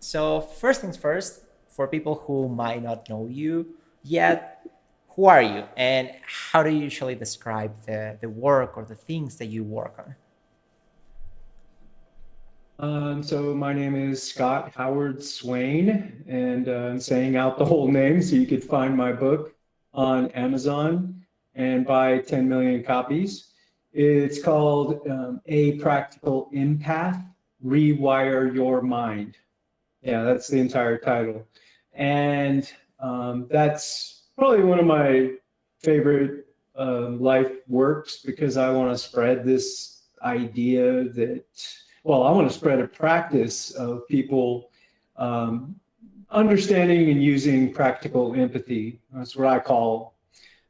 So first things first, for people who might not know you yet, who are you and how do you usually describe the work or the things that you work on? So my name is Scott Howard Swain, and I'm saying out the whole name so you could find my book on Amazon and buy 10 million copies. It's called A Practical EmPath, Rewire Your Mind. Yeah, that's the entire title. And that's probably one of my favorite life works because I want to spread this idea that, well, I want to spread a practice of people understanding and using practical empathy. That's what I call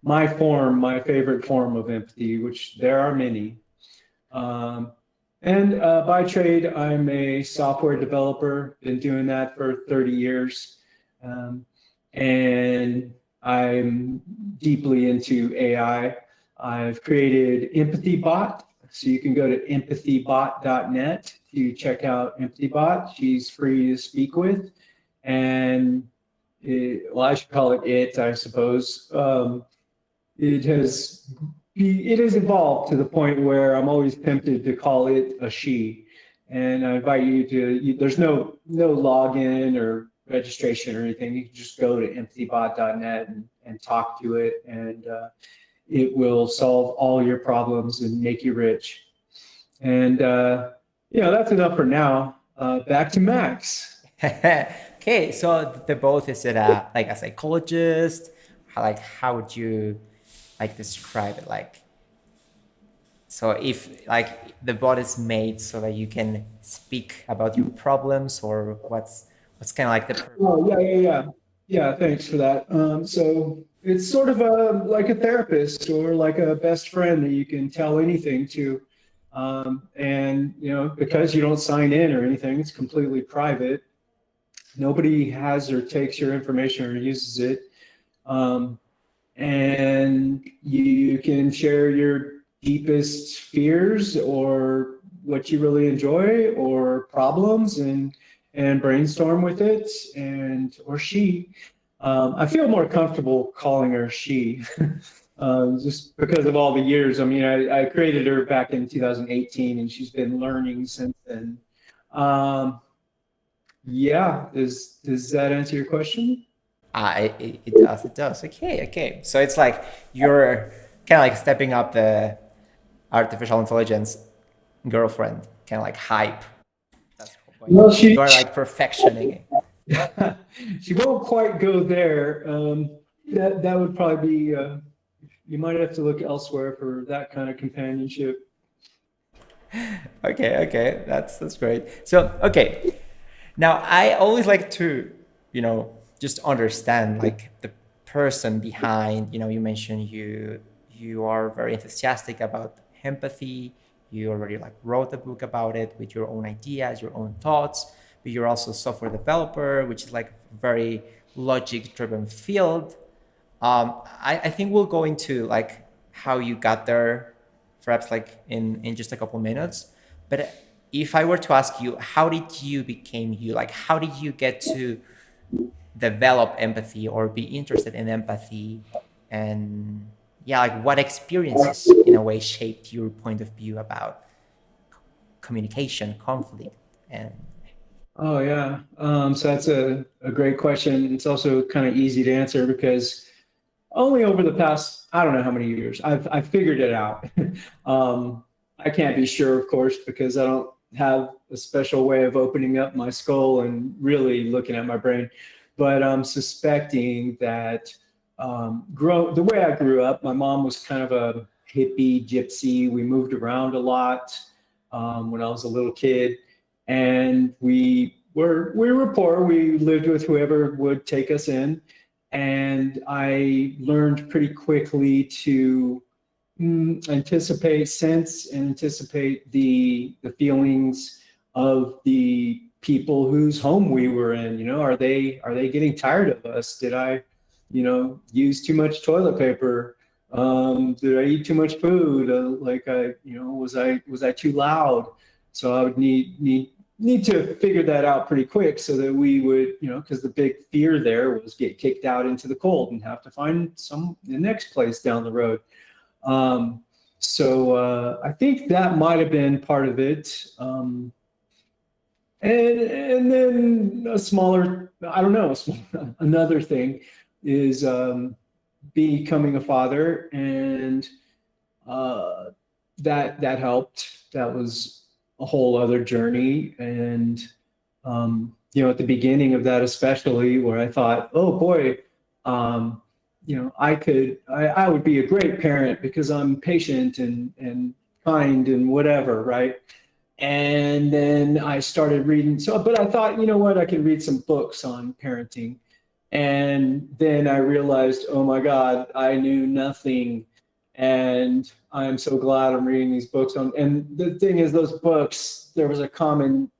my favorite form of empathy, which there are many. Um, and by trade, I'm a software developer, been doing that for 30 years. Um, and I'm deeply into AI. I've created EmpathyBot. So you can go to empathybot.net to check out EmpathyBot. She's free to speak with. And well, I should call it, I suppose. It has it has evolved to the point where I'm always tempted to call it a she. And I invite you to, there's no login or registration or anything. You can just go to empathybot.net and talk to it, and it will solve all your problems and make you rich. And that's enough for now. Back to Max. Okay, so the both is it like a psychologist? How would you like describe it? Like, so if like the bot is made so that you can speak about your problems, or what's kind of like the purpose? Oh, yeah. Thanks for that. So it's sort of like a therapist or like a best friend that you can tell anything to. And because you don't sign in or anything, it's completely private. Nobody has or takes your information or uses it. Um, and you can share your deepest fears or what you really enjoy or problems and brainstorm with it, and or she. I feel more comfortable calling her she, just because of all the years. I mean, I created her back in 2018, and she's been learning since then. Um, yeah, does that answer your question? It does. It does. Okay. Okay. So it's like you're kind of like stepping up the artificial intelligence girlfriend, kind of like hype. That's the whole point. Well, You are like perfectioning it. she won't quite go there. That would probably be. You might have to look elsewhere for that kind of companionship. Okay. Okay. That's great. So okay. Now I always like to, just understand like the person behind. You mentioned you are very enthusiastic about empathy. You already like wrote a book about it with your own ideas, your own thoughts. But you're also a software developer, which is like very logic driven field. I think we'll go into like how you got there, perhaps like in just a couple minutes. But if I were to ask you, how did you become you? Like, how did you get to develop empathy or be interested in empathy? And yeah, like what experiences in a way shaped your point of view about communication, conflict, and Oh yeah. So that's a great question. It's also kind of easy to answer because only over the past, I don't know how many years, I've figured it out. I can't be sure, of course, because I don't have a special way of opening up my skull and really looking at my brain. But I'm suspecting that the way I grew up, my mom was kind of a hippie gypsy. We moved around a lot when I was a little kid, and we were poor. We lived with whoever would take us in, and I learned pretty quickly to anticipate, sense, and anticipate the feelings of the people whose home we were in. Are they getting tired of us? Did I, use too much toilet paper? Did I eat too much food? Was I too loud? So I would need need to figure that out pretty quick so that we would, because the big fear there was get kicked out into the cold and have to find the next place down the road. So I think that might have been part of it. And then a smaller, I don't know, another thing is becoming a father, and that helped. That was a whole other journey. And at the beginning of that, especially, where I thought, oh boy, I would be a great parent because I'm patient and kind and whatever, right? And then I started reading. But I thought, you know what, I could read some books on parenting. And then I realized, oh my God, I knew nothing. And I'm so glad I'm reading these books on. And the thing is, those books, there was a common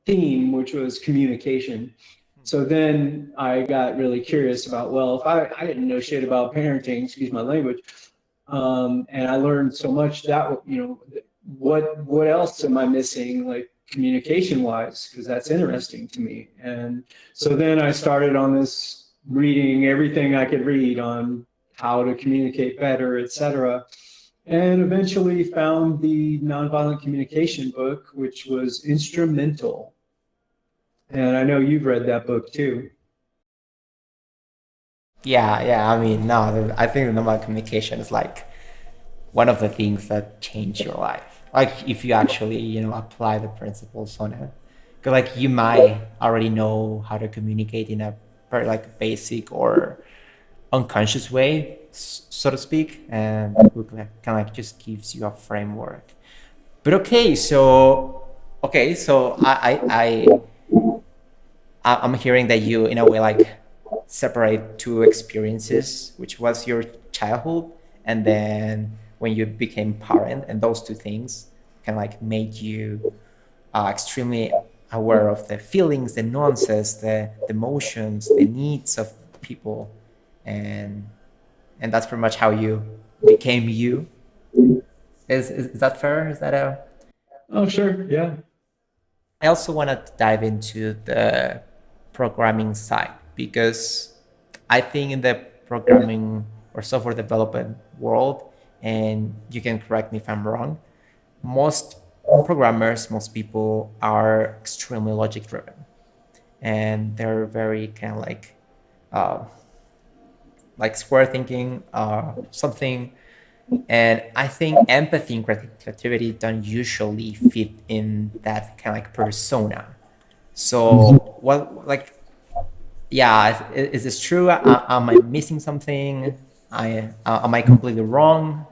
theme, which was communication. So then I got really curious about, well, if I didn't know shit about parenting, excuse my language, and I learned so much that, what else am I missing, like communication wise, because that's interesting to me. And so then I started on this, reading everything I could read on how to communicate better, etc., and eventually found the Nonviolent Communication book, which was instrumental. And I know you've read that book too. Yeah. I mean, no, I think the nonviolent communication is like one of the things that change your life. Like if you actually, apply the principles on it. Because like you might already know how to communicate in a very like basic or unconscious way, so to speak, and the book kind of like just gives you a framework. But okay, so I'm hearing that you in a way like separate two experiences, which was your childhood and then when you became parent, and those two things kind of like made you extremely aware of the feelings, the nuances, the emotions, the needs of people, and that's pretty much how you became you. Is that fair? Is that a? Oh, sure. Yeah. I also want to dive into the programming side because I think in the programming or software development world, and you can correct me if I'm wrong, most programmers, most people are extremely logic driven, and they're very kind of like square thinking, something. And I think empathy and creativity don't usually fit in that kind of like persona. So what, like, yeah, is this true? Am I missing something? Am I completely wrong?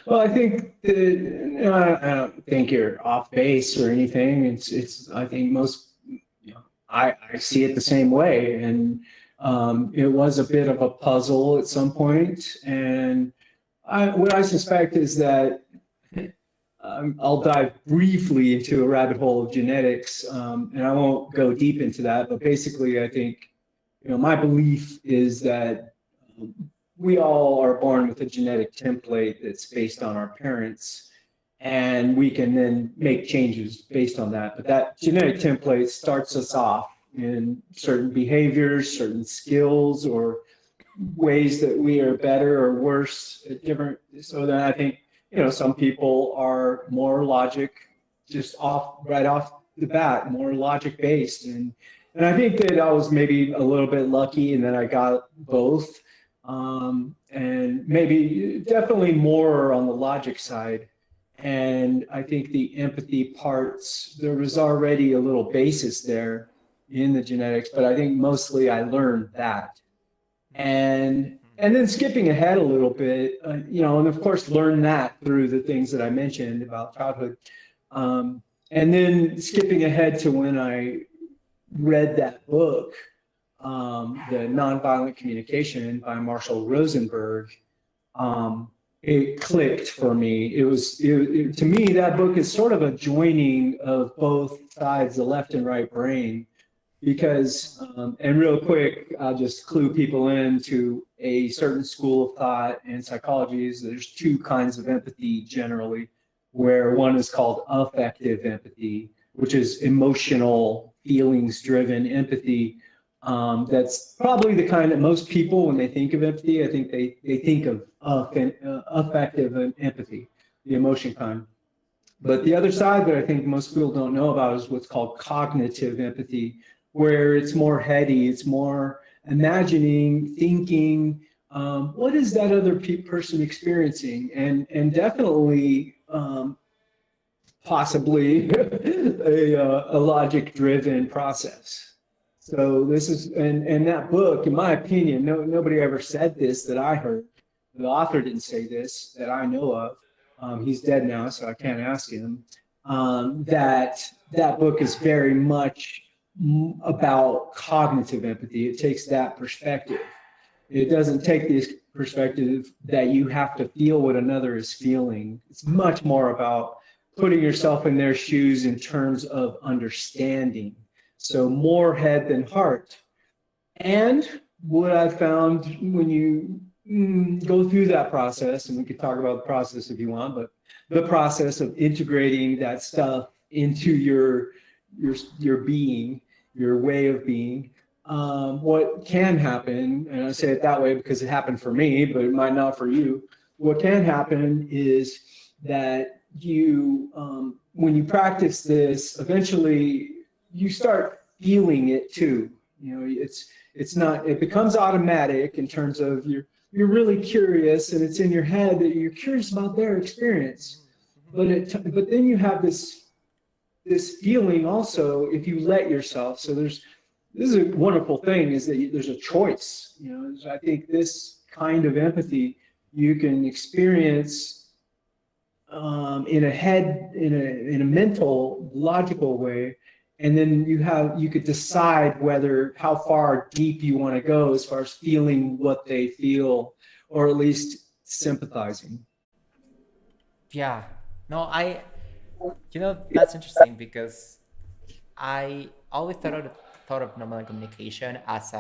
Well, I think I don't think you're off base or anything. I think most, I see it the same way. And it was a bit of a puzzle at some point. And what I suspect is that I'll dive briefly into a rabbit hole of genetics, and I won't go deep into that. But basically, I think, my belief is that we all are born with a genetic template that's based on our parents, and we can then make changes based on that. But that genetic template starts us off in certain behaviors, certain skills, or ways that we are better or worse at different. So then I think, some people are more logic, just right off the bat, more logic based. And I think that I was maybe a little bit lucky and then I got both. And maybe definitely more on the logic side. And I think the empathy parts, there was already a little basis there in the genetics, but I think mostly I learned that. And then skipping ahead a little bit, and of course learn that through the things that I mentioned about childhood. And then skipping ahead to when I read that book, the Nonviolent Communication by Marshall Rosenberg, it clicked for me. To me, that book is sort of a joining of both sides, the left and right brain. Because, and real quick, I'll just clue people into a certain school of thought and psychology is there's two kinds of empathy generally. where one is called affective empathy, which is emotional, feelings-driven empathy. That's probably the kind that most people, when they think of empathy, I think they think of affective and empathy, the emotion kind. But the other side that I think most people don't know about is what's called cognitive empathy, where it's more heady, it's more imagining, thinking, what is that other person experiencing? And definitely, possibly a logic-driven process. So this is, and that book, in my opinion, nobody ever said this that I heard. The author didn't say this that I know of. He's dead now, so I can't ask him. That book is very much about cognitive empathy. It takes that perspective. It doesn't take this perspective that you have to feel what another is feeling. It's much more about putting yourself in their shoes in terms of understanding. So more head than heart. And what I've found when you go through that process, and we could talk about the process if you want, but the process of integrating that stuff into your being, your way of being, what can happen, and I say it that way because it happened for me, but it might not for you. What can happen is that you, when you practice this, eventually you start feeling it too. You know, it's not, it becomes automatic in terms of you're really curious, and it's in your head that you're curious about their experience. But then you have this feeling also if you let yourself. So this is a wonderful thing, is that there's a choice. You know, I think this kind of empathy you can experience in a mental, logical way, and then you could decide how far deep you want to go as far as feeling what they feel, or at least sympathizing. Yeah. No, that's interesting because I always thought of nonviolent communication as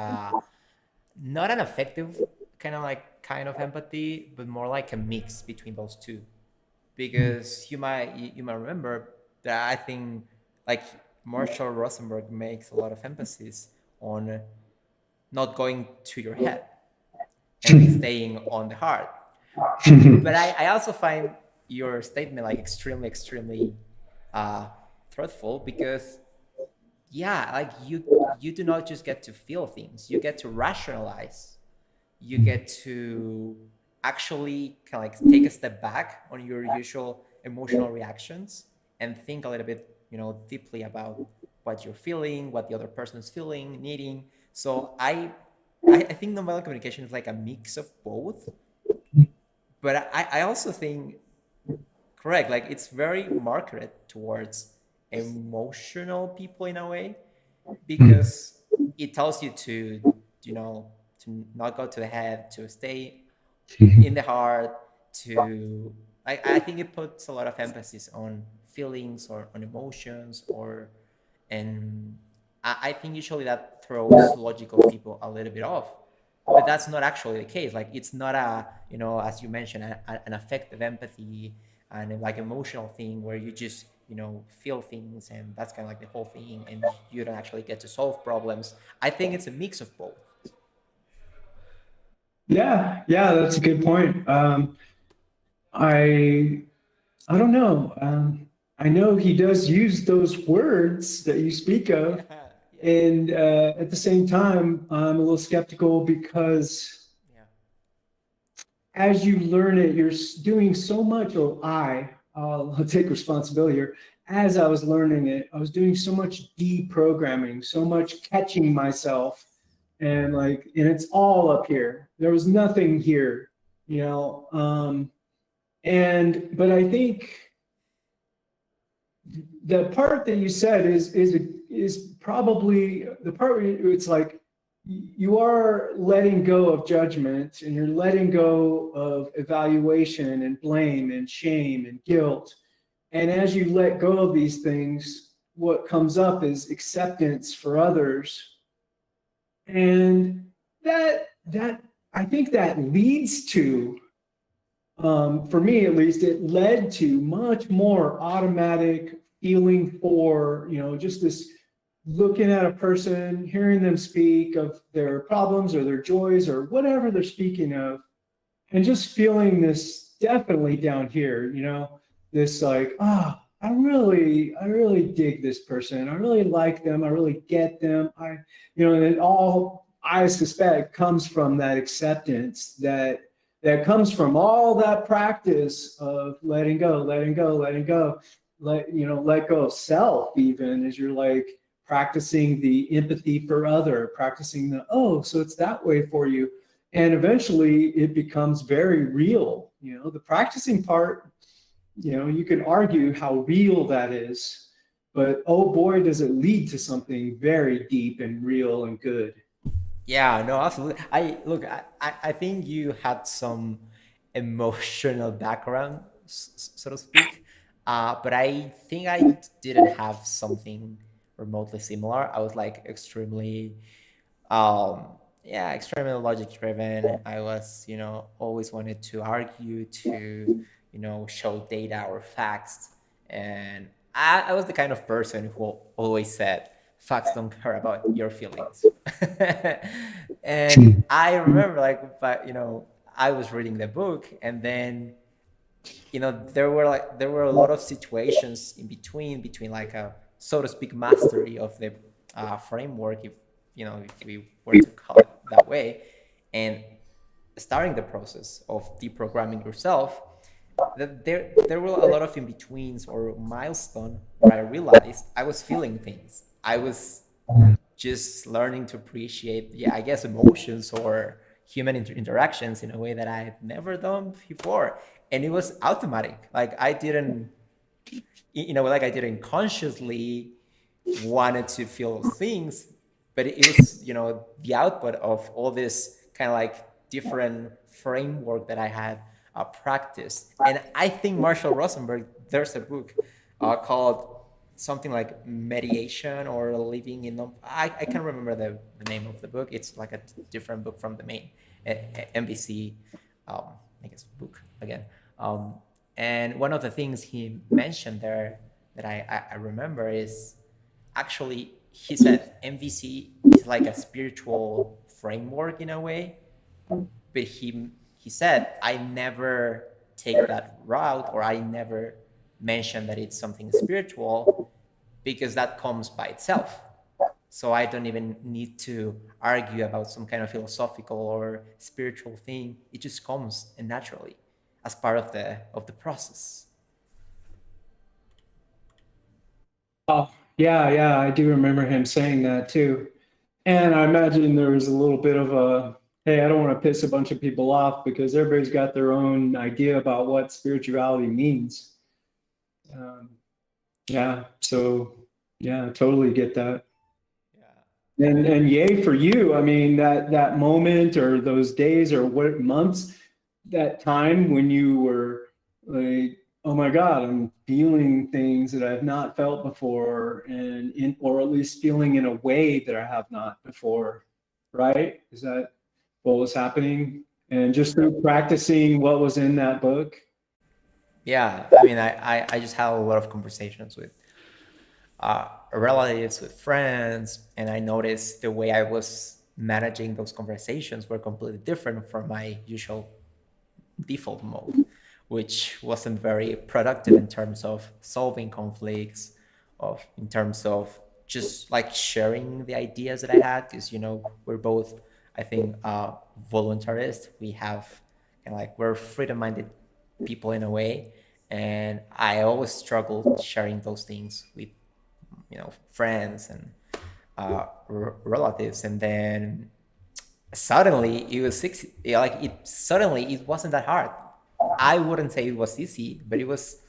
not an effective kind of empathy, but more like a mix between those two. Because you might remember that I think like Marshall Rosenberg makes a lot of emphasis on not going to your head and staying on the heart. But I also find your statement like extremely thoughtful, because like you do not just get to feel things, you get to rationalize, you get to actually kind of like take a step back on your usual emotional reactions and think a little bit, deeply about what you're feeling, what the other person is feeling, needing. So I think nonviolent communication is like a mix of both. But I also think, correct, like it's very marketed towards emotional people in a way, because it tells you to not go to the head, to stay in the heart, I think it puts a lot of emphasis on feelings or on emotions, and I think usually that throws logical people a little bit off. But that's not actually the case. Like it's not as you mentioned, an affective empathy and like emotional thing where you just, feel things, and that's kind of like the whole thing, and you don't actually get to solve problems. I think it's a mix of both. Yeah, that's a good point. I don't know. I know he does use those words that you speak of, and at the same time, I'm a little skeptical because as you learn it, you're doing so much. I'll take responsibility here. As I was learning it, I was doing so much deprogramming, so much catching myself, and it's all up here. There was nothing here, but I think the part that you said is probably the part where it's like you are letting go of judgment, and you're letting go of evaluation and blame and shame and guilt. And as you let go of these things, what comes up is acceptance for others. And that I think that leads to for me at least, it led to much more automatic feeling for, just this looking at a person, hearing them speak of their problems or their joys or whatever they're speaking of, and just feeling this definitely down here, this like, I really dig this person. I really like them. I really get them. And it all, I suspect, comes from that acceptance that comes from all that practice of letting go, letting go, letting go, let go of self, even as you're like practicing the empathy for other, practicing so it's that way for you. And eventually it becomes very real. The practicing part, you can argue how real that is, but oh boy, does it lead to something very deep and real and good. Yeah, no, absolutely. I think you had some emotional background, so to speak. But I think I didn't have something remotely similar. I was like extremely, um, yeah, extremely logic driven. I was, always wanted to argue, to, show data or facts. And I was the kind of person who always said, facts don't care about your feelings. And I remember like, but, I was reading the book, and then, there were a lot of situations in between like a, so to speak, mastery of the framework, if we were to call it that way, and starting the process of deprogramming yourself, that there were a lot of in betweens or milestone where I realized I was feeling things. I was just learning to appreciate, yeah, I guess, emotions or human interactions in a way that I had never done before. And it was automatic. Like I didn't, like I didn't consciously wanted to feel things, but it was, the output of all this kind of like different framework that I had practiced. And I think Marshall Rosenberg, there's a book called something like Mediation or Living in, I can't remember the name of the book. It's like a different book from the main NVC, I guess, book again. And one of the things he mentioned there that I remember is, actually, he said NVC is like a spiritual framework in a way, but he said, I never take that route, or I never mention that it's something spiritual, because that comes by itself. So I don't even need to argue about some kind of philosophical or spiritual thing. It just comes naturally as part of the process. Oh, yeah, I do remember him saying that too. And I imagine there was a little bit of a, hey, I don't want to piss a bunch of people off because everybody's got their own idea about what spirituality means. Um, yeah, so yeah, totally get that. And yay for you. I mean, that moment or those days or what months, that time when you were like, oh my God, I'm feeling things that I've not felt before, or at least feeling in a way that I have not before, right? Is that what was happening? And just through practicing what was in that book. Yeah, I mean, I just had a lot of conversations with relatives, with friends, and I noticed the way I was managing those conversations were completely different from my usual default mode, which wasn't very productive in terms of solving conflicts, in terms of just like sharing the ideas that I had, because we're both, I think, voluntarists. We have kind of like, we're freedom-minded people in a way, and I always struggled sharing those things with friends and relatives. And then suddenly it was it wasn't that hard. I wouldn't say it was easy, but it was,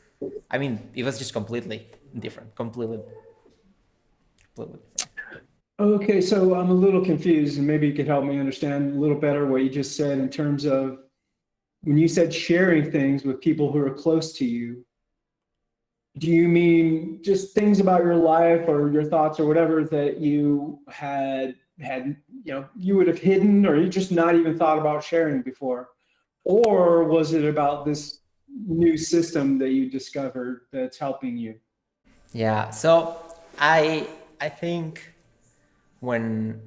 I mean, it was just completely different, completely different. Okay, so I'm a little confused, and maybe you could help me understand a little better what you just said in terms of when you said sharing things with people who are close to you. Do you mean just things about your life or your thoughts or whatever that you had you would have hidden, or you just not even thought about sharing before? Or was it about this new system that you discovered that's helping you? Yeah. So I think when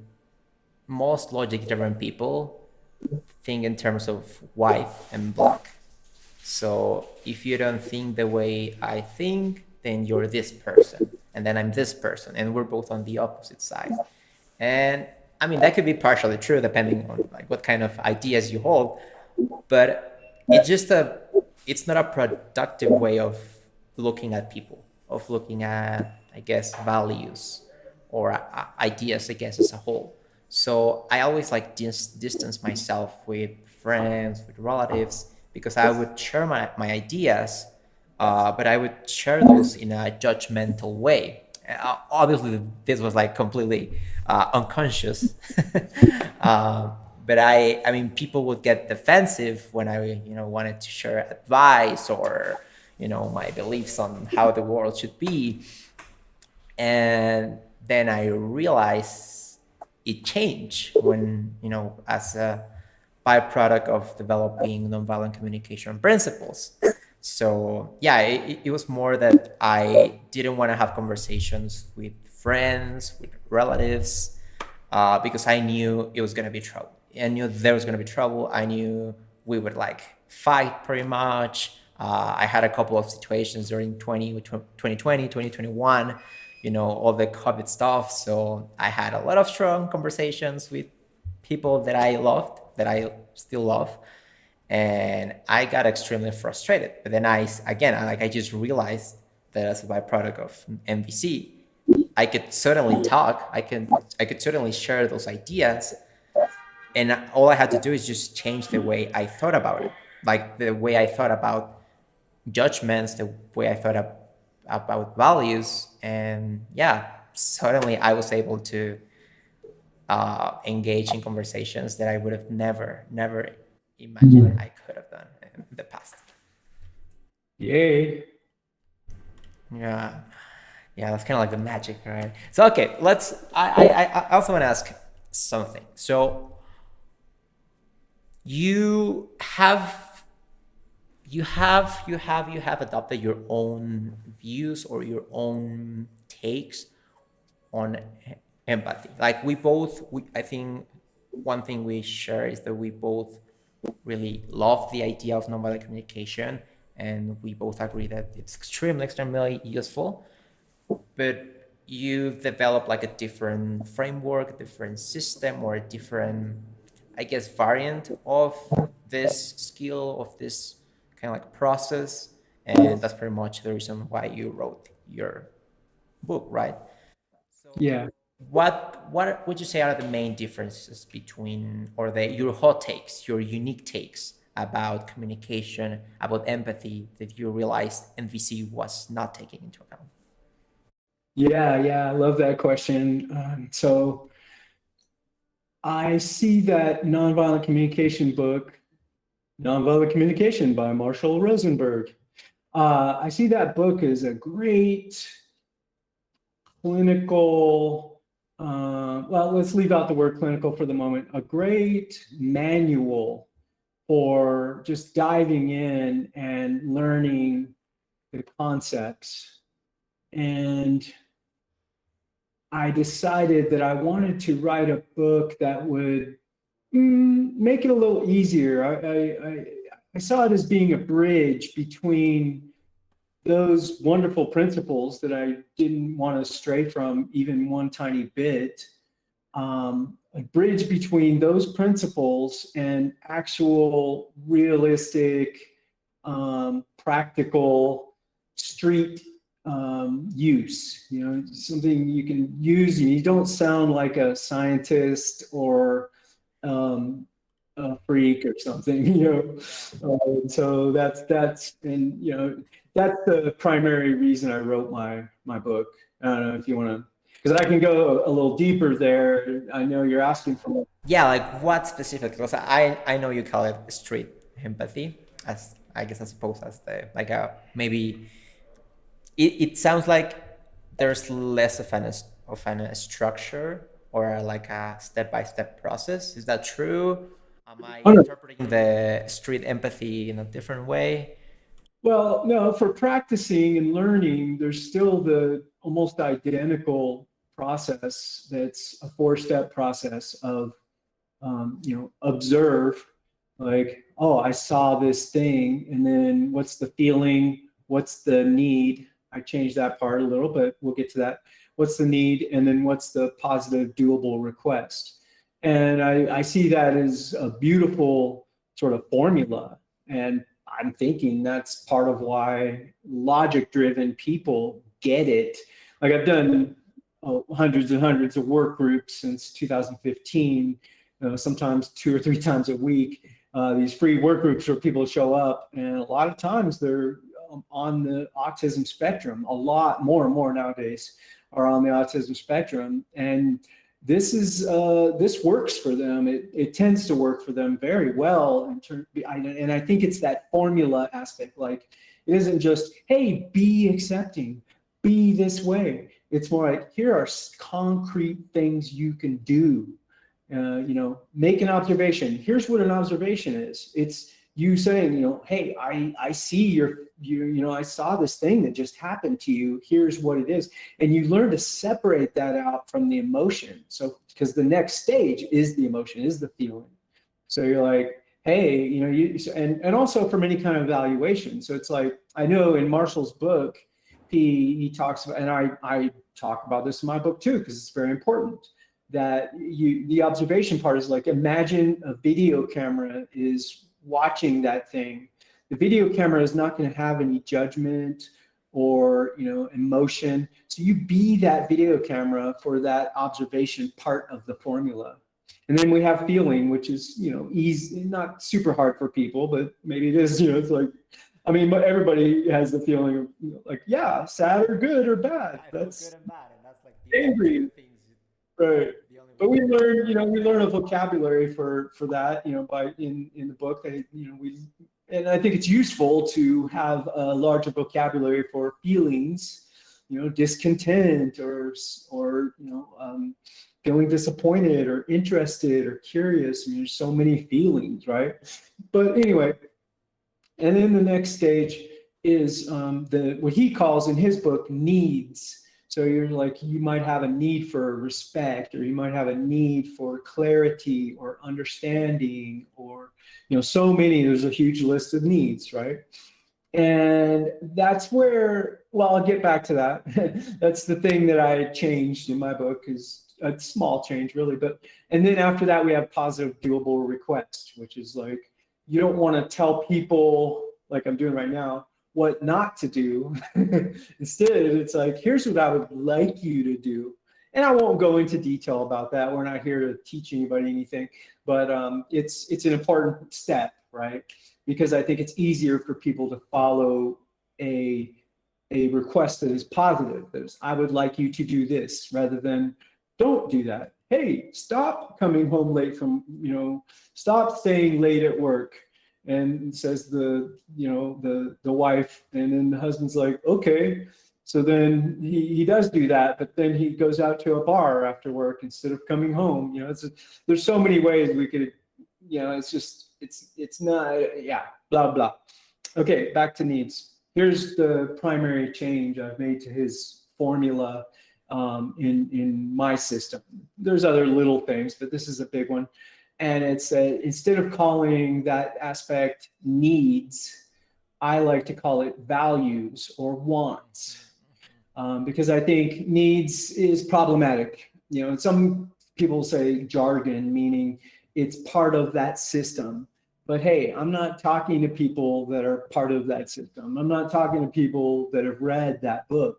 most logic-driven people think in terms of white and black. So if you don't think the way I think, then you're this person, and then I'm this person, and we're both on the opposite side. And I mean that could be partially true depending on like what kind of ideas you hold, but it's not a productive way of looking at people, of looking at, I guess, values or ideas, I guess, as a whole. So I always like distance myself with friends, with relatives, because I would share my ideas, but I would share those in a judgmental way. Obviously, this was like completely unconscious. uh, but I mean, people would get defensive when I, wanted to share advice or, my beliefs on how the world should be. And then I realized it changed when, as a byproduct of developing nonviolent communication principles. So yeah, it was more that I didn't want to have conversations with friends, with relatives, because I knew it was going to be trouble. I knew there was going to be trouble. I knew we would like fight pretty much. I had a couple of situations during 2020, 2021, all the COVID stuff. So I had a lot of strong conversations with people that I loved, that I still love. And I got extremely frustrated. But then I just realized that as a byproduct of NVC, I could certainly talk. I could certainly share those ideas, and all I had to do is just change the way I thought about it, like the way I thought about judgments, the way I thought about values, and yeah, suddenly I was able to engage in conversations that I would have never imagined I could have done in the past. Yay. Yeah. Yeah, that's kind of like the magic, right? So okay, I also want to ask something. So you have you have adopted your own views or your own takes on empathy. Like I think one thing we share is that we both really love the idea of nonviolent communication, and we both agree that it's extremely useful. But you develop like a different framework, a different system, or a different, I guess, variant of this skill, of this kind of like process. And that's pretty much the reason why you wrote your book, right? So Yeah. what would you say are the main differences between, or your hot takes, your unique takes about communication, about empathy, that you realized NVC was not taking into account? Yeah, I love that question. So I see that nonviolent communication book, Nonviolent Communication by Marshall Rosenberg. I see that book as a great clinical, well, let's leave out the word clinical for the moment, a great manual for just diving in and learning the concepts. And I decided that I wanted to write a book that would make it a little easier. I saw it as being a bridge between those wonderful principles that I didn't want to stray from even one tiny bit, a bridge between those principles and actual realistic, practical street use, something you can use. You don't sound like a scientist or a freak or something, so that's the primary reason I wrote my book. I don't know if you want to, because I can go a little deeper there. I know you're asking for. Yeah, like what specifically? Because I know you call it street empathy, as I guess I suppose as the like a maybe it sounds like there's less of a structure or like a step-by-step process. Is that true? Am I Oh, no. interpreting the street empathy in a different way? Well, no, for practicing and learning, there's still the almost identical process that's a four-step process of, observe, like, oh, I saw this thing, and then what's the feeling? What's the need? I changed that part a little, but we'll get to that. What's the need? And then what's the positive, doable request? And I see that as a beautiful sort of formula. And I'm thinking that's part of why logic-driven people get it. Like I've done hundreds and hundreds of work groups since 2015, sometimes 2 or 3 times a week. These free work groups where people show up, and a lot of times they're on the autism spectrum. A lot more and more nowadays are on the autism spectrum, and this works for them. It tends to work for them very well. And I think it's that formula aspect. Like it isn't just, hey, be accepting, be this way. It's more like, here are concrete things you can do. Make an observation. Here's what an observation is. It's you saying, hey, I see I saw this thing that just happened to you. Here's what it is. And you learn to separate that out from the emotion. So, because the next stage is the emotion, is the feeling. So you're like, hey, and also from any kind of evaluation. So it's like, I know in Marshall's book, he talks about, and I talk about this in my book too, because it's very important, that the observation part is like, imagine a video camera is watching that thing. The video camera is not going to have any judgment or emotion. So you be that video camera for that observation part of the formula. And then we have feeling, which is easy, not super hard for people, but maybe it is. It's like, I mean, everybody has the feeling of like, yeah, sad or good or bad. That's good and bad, and that's like the angry. things. Right. But we learn a vocabulary for that, by in the book that, and I think it's useful to have a larger vocabulary for feelings, discontent or feeling disappointed or interested or curious. I mean, there's so many feelings, right? But anyway, and then the next stage is what he calls in his book needs. So you're like, you might have a need for respect, or you might have a need for clarity or understanding, or, so many, there's a huge list of needs, right? And that's where, well, I'll get back to that. That's the thing that I changed in my book, is a small change really, and then after that we have positive doable request, which is like, you don't want to tell people, like I'm doing right now, what not to do. Instead, it's like, here's what I would like you to do. And I won't go into detail about that. We're not here to teach anybody anything, but it's an important step, right? Because I think it's easier for people to follow a request that is positive. That is, I would like you to do this, rather than don't do that. Hey, stop coming home late from, stop staying late at work. And says the wife, and then the husband's like, okay. So then he does do that, but then he goes out to a bar after work instead of coming home. There's so many ways we could, it's not, yeah, blah, blah. Okay, back to needs. Here's the primary change I've made to his formula in my system. There's other little things, but this is a big one. And it's instead of calling that aspect needs, I like to call it values or wants, because I think needs is problematic. Some people say jargon, meaning it's part of that system. But hey, I'm not talking to people that are part of that system. I'm not talking to people that have read that book,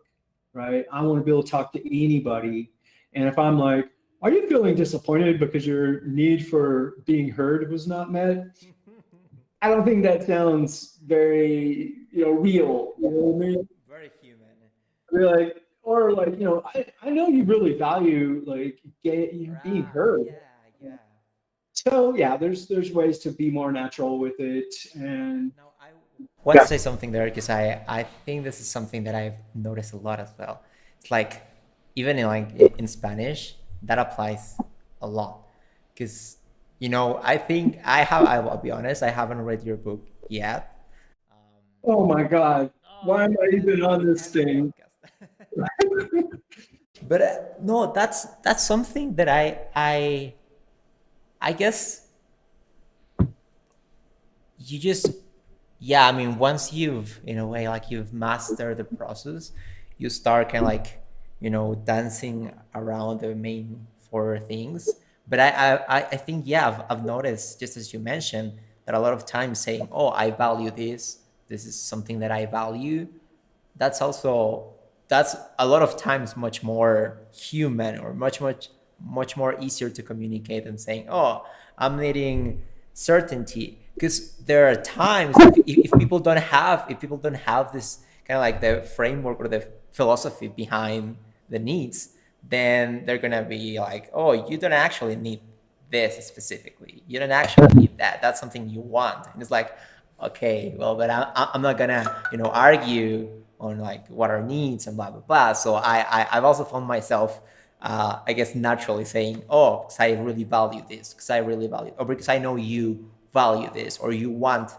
right? I want to be able to talk to anybody. And if I'm like, are you feeling disappointed because your need for being heard was not met? I don't think that sounds very, real. You know what I mean? Very human. We're like, or like, I know you really value like being heard. Yeah. So yeah, there's ways to be more natural with it. And now I want to say something there, because I think this is something that I've noticed a lot as well. It's like, even in Spanish, that applies a lot, because I think I'll be honest, I haven't read your book yet. Um, Oh my God. oh, Why am I even then on we this can't do thing? podcast. But no, that's something that I guess you just, yeah, I mean, once you've, in a way, like you've mastered the process, you start kind of like, dancing around the main four things. But I think, yeah, I've noticed, just as you mentioned, that a lot of times saying, oh, I value this is something that I value, that's also, that's a lot of times much more human, or much more easier to communicate than saying, oh, I'm needing certainty. Because there are times, if people don't have this kind of like the framework or the philosophy behind the needs, then they're gonna be like, oh, you don't actually need this specifically, you don't actually need that, that's something you want. And it's like, okay, well, but I'm not gonna, argue on like what our needs and blah blah blah. So I've also found myself, I guess, naturally saying, oh, because I really value this, because I really value, or because I know you value this, or you want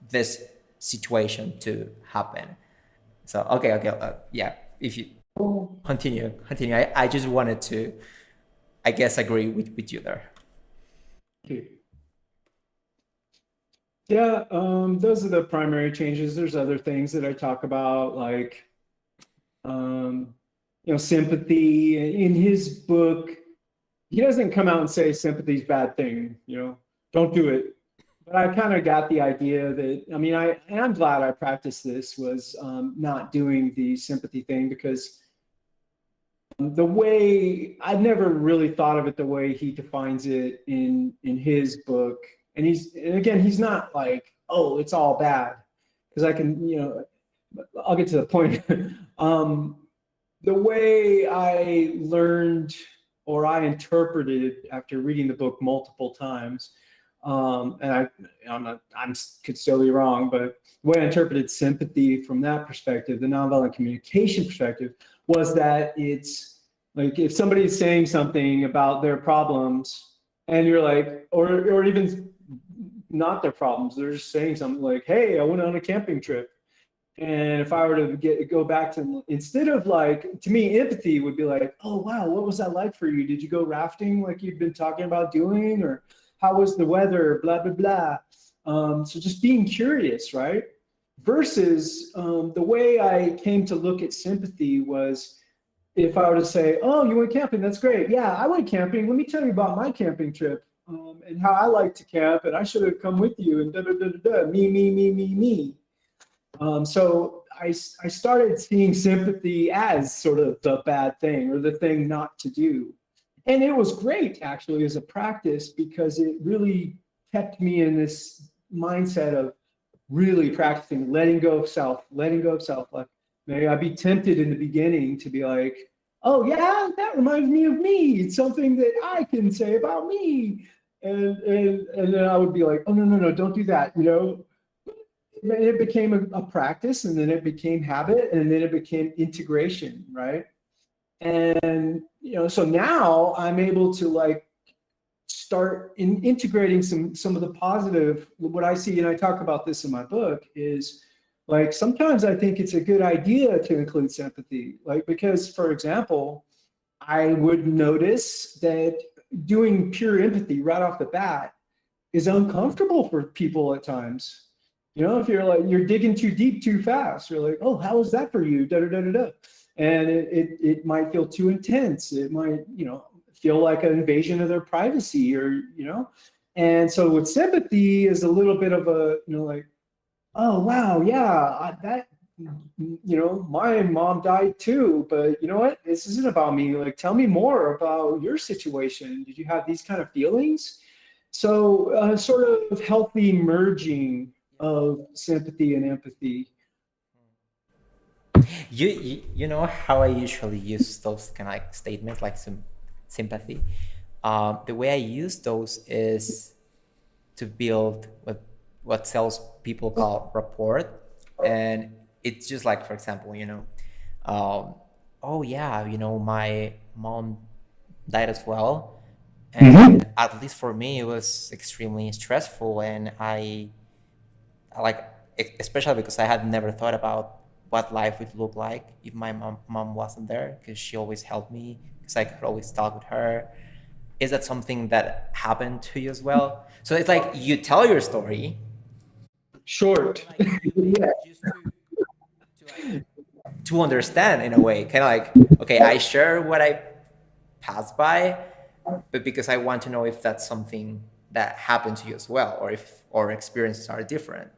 this situation to happen. So okay, yeah. If you continue, I just wanted to, I guess, agree with you there. Okay. Yeah, those are the primary changes. There's other things that I talk about, like um, sympathy. In his book, he doesn't come out and say sympathy's a bad thing, don't do it. But I kind of got the idea that, I mean, I'm glad I practiced this, was not doing the sympathy thing, because the way I've never really thought of it the way he defines it in his book. And again, he's not like, oh, it's all bad, because I can, I'll get to the point. The way I learned, or I interpreted after reading the book multiple times, and I could still be wrong, but the way I interpreted sympathy from that perspective, the nonviolent communication perspective, was that it's like, if somebody's saying something about their problems, and you're like, or even not their problems, they're just saying something like, hey, I went on a camping trip. And if I were to go back to, instead of like, to me, empathy would be like, oh, wow, what was that like for you? Did you go rafting like you've been talking about doing? Or how was the weather? Blah, blah, blah. So just being curious, right? Versus the way I came to look at sympathy was, if I were to say, oh, you went camping, that's great. Yeah, I went camping. Let me tell you about my camping trip, and how I like to camp, and I should have come with you, and da da da da da. Me. So I started seeing sympathy as sort of the bad thing, or the thing not to do. And it was great, actually, as a practice, because it really kept me in this mindset of really practicing letting go of self, letting go of self. Like, maybe I'd be tempted in the beginning to be like, oh, yeah, that reminds me of me. It's something that I can say about me. And then I would be like, oh, no, don't do that, it became a practice, and then it became habit, and then it became integration, right? And so now I'm able to like start integrating some of the positive. What I see, and I talk about this in my book, is like, sometimes I think it's a good idea to include sympathy, like, because, for example, I would notice that doing pure empathy right off the bat is uncomfortable for people at times. If you're like, you're digging too deep too fast, you're like, oh, how is that for you? Da da da da da. And it might feel too intense. It might, feel like an invasion of their privacy, or, And so with sympathy is a little bit of a, like, oh, wow, yeah, my mom died too, but you know what? This isn't about me. Like, tell me more about your situation. Did you have these kind of feelings? So sort of healthy merging of sympathy and empathy. You know how I usually use those kind of like statements, like some sympathy. The way I use those is to build what salespeople call rapport, and it's just like, for example, um, oh yeah, my mom died as well, And at least for me, it was extremely stressful. And I like, especially because I had never thought about what life would look like if my mom wasn't there, because she always helped me, because I could always talk with her. Is that something that happened to you as well? So it's like you tell your story, Short. like just to understand in a way, kind of like, okay, I share what I passed by, but because I want to know if that's something that happened to you as well, or if our experiences are different.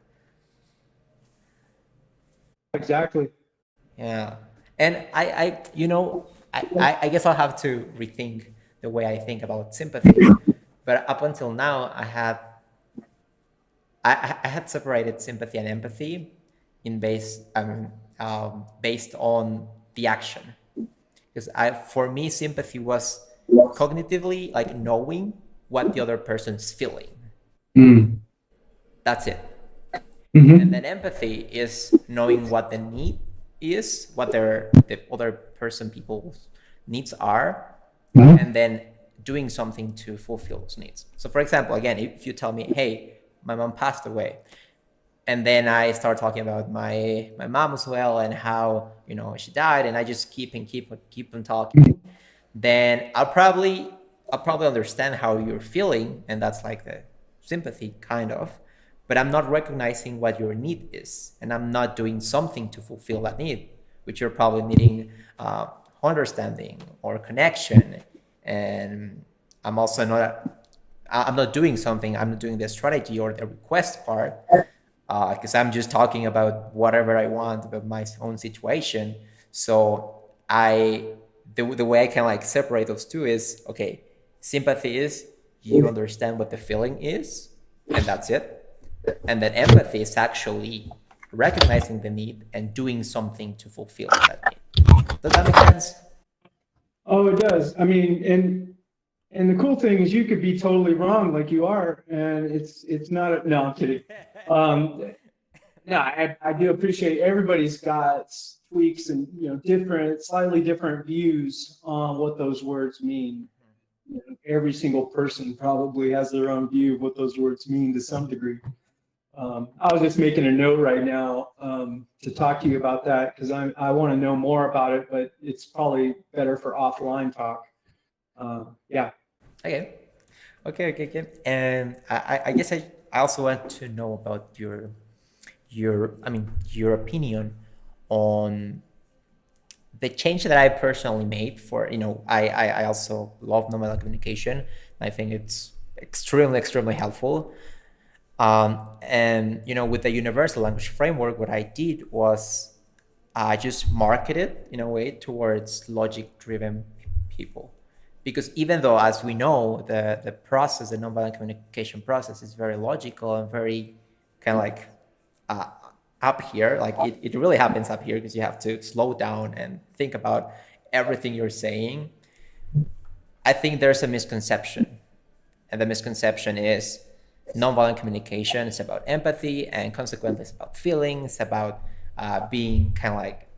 Exactly. Yeah. And I guess I'll have to rethink the way I think about sympathy. But up until now, I had separated sympathy and empathy based on the action. Because for me, sympathy was cognitively like knowing what the other person's feeling. Mm. That's it. Mm-hmm. And then empathy is knowing what the need is, what the other people's needs are, and then doing something to fulfill those needs. So for example, again, if you tell me, hey, my mom passed away, and then I start talking about my mom as well, and how she died, and I just keep on talking, then I'll probably understand how you're feeling, and that's like the sympathy kind of, but I'm not recognizing what your need is, and I'm not doing something to fulfill that need, which you're probably needing understanding or connection. And I'm also not doing something. I'm not doing the strategy or the request part, because I'm just talking about whatever I want about my own situation. So the way I can like separate those two is, okay, sympathy is you understand what the feeling is, and that's it. And then empathy is actually recognizing the need and doing something to fulfill that need. Does that make sense? Oh, it does. I mean, and the cool thing is you could be totally wrong, like you are, and it's not. No, I'm kidding. No, I do appreciate everybody's got tweaks and slightly different views on what those words mean. Every single person probably has their own view of what those words mean to some degree. I was just making a note right now to talk to you about that because I want to know more about it, but it's probably better for offline talk. Yeah. Okay. Okay. And I guess I also want to know about your opinion on the change that I personally made for, I also love nonviolent communication. I think it's extremely helpful. And with the universal language framework, what I did was I just marketed in a way towards logic-driven people. Because even though, as we know, the nonviolent communication process is very logical and very kind of like up here, like it really happens up here because you have to slow down and think about everything you're saying. I think there's a misconception. And the misconception is nonviolent communication is about empathy, and consequently it's about feelings, about being kind of like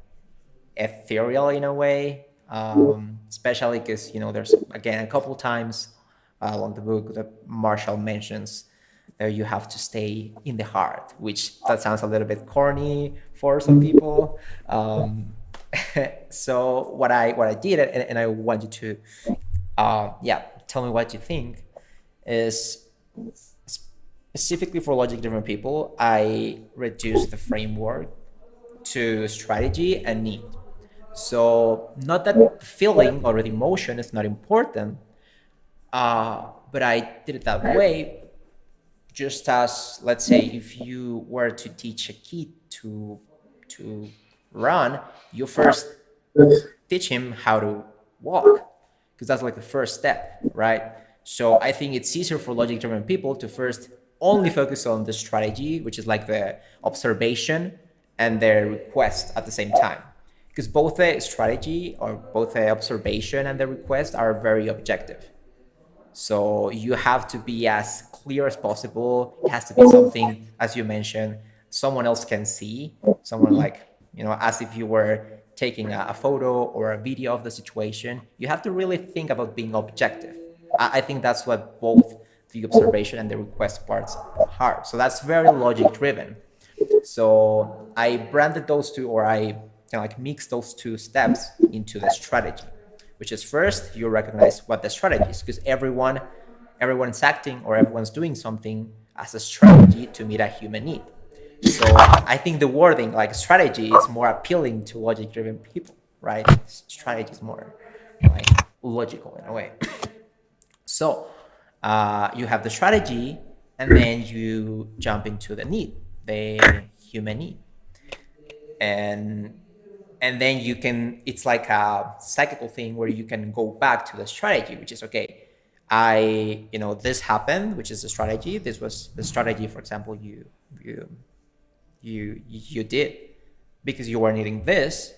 ethereal in a way, especially because there's again a couple times along the book that Marshall mentions that you have to stay in the heart, which that sounds a little bit corny for some people. So what I did, and I want you to tell me what you think, is specifically for logic-driven people, I reduced the framework to strategy and need. So not that feeling or the emotion is not important, but I did it that way just as, let's say, if you were to teach a kid to run, you first teach him how to walk, because that's like the first step, right? So I think it's easier for logic-driven people to first only focus on the strategy, which is like the observation and the request at the same time. Because both the strategy or both the observation and the request are very objective. So you have to be as clear as possible. It has to be something, as you mentioned, someone else can see, someone like, as if you were taking a photo or a video of the situation. You have to really think about being objective. I think that's what both the observation and the request parts are. So that's very logic driven. So I branded those two, or I kind of like mix those two steps into the strategy, which is first you recognize what the strategy is, because everyone's acting or everyone's doing something as a strategy to meet a human need. So I think the wording like strategy is more appealing to logic driven people, right? Strategy is more like logical in a way. So you have the strategy, and then you jump into the need, the human need, and then you can. It's like a cyclical thing where you can go back to the strategy, which is okay. This happened, which is the strategy. This was the strategy. For example, you did because you were needing this,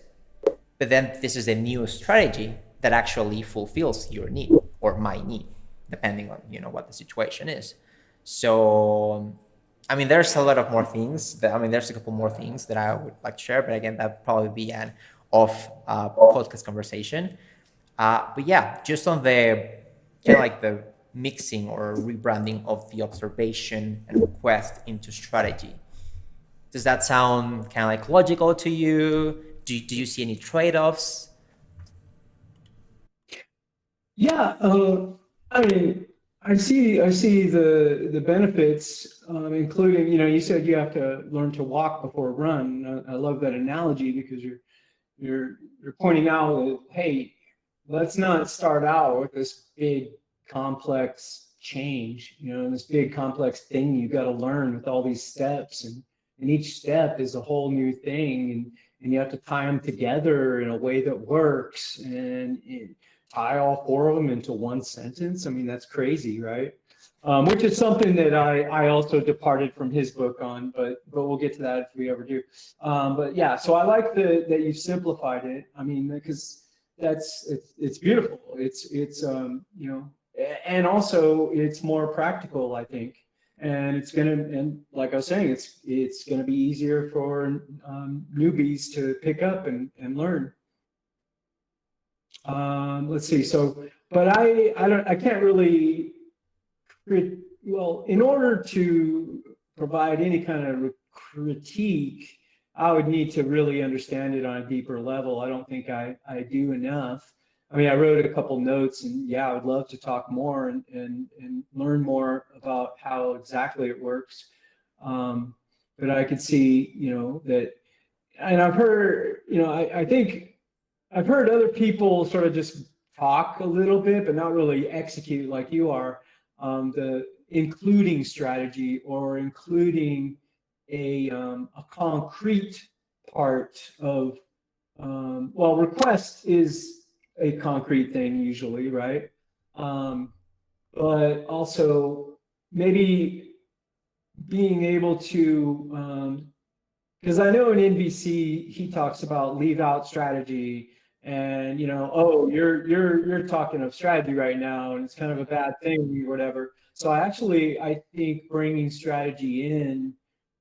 but then this is a new strategy that actually fulfills your need or my need, depending on what the situation is. So there's a lot of more things there's a couple more things that I would like to share, but again, that'd probably be an off podcast conversation. But yeah, just on the kind of like the mixing or rebranding of the observation and request into strategy, does that sound kind of like logical to you? Do you see any trade-offs? Yeah, I see the benefits, including, you said you have to learn to walk before run. I love that analogy because you're pointing out that, hey, let's not start out with this big complex change, this big complex thing you got to learn with all these steps, and each step is a whole new thing, and you have to tie them together in a way that works, and tie all four of them into one sentence. That's crazy, right? Which is something that I also departed from his book on, but we'll get to that if we ever do. But yeah, so I like that you simplified it. Because it's beautiful. It's and also it's more practical, I think. And and like I was saying, it's gonna be easier for newbies to pick up and learn. Let's see. So, but I can't really, well, in order to provide any kind of critique, I would need to really understand it on a deeper level. I don't think I do enough. I wrote a couple notes, and yeah, I would love to talk more and learn more about how exactly it works. But I could see, that, and I've heard, I think I've heard other people sort of just talk a little bit, but not really execute like you are. The including strategy, or including a concrete part of, well, request is a concrete thing usually, right? But also maybe being able to, because I know in NVC he talks about leave out strategy, and oh, you're talking of strategy right now, and it's kind of a bad thing or whatever. So I think bringing strategy in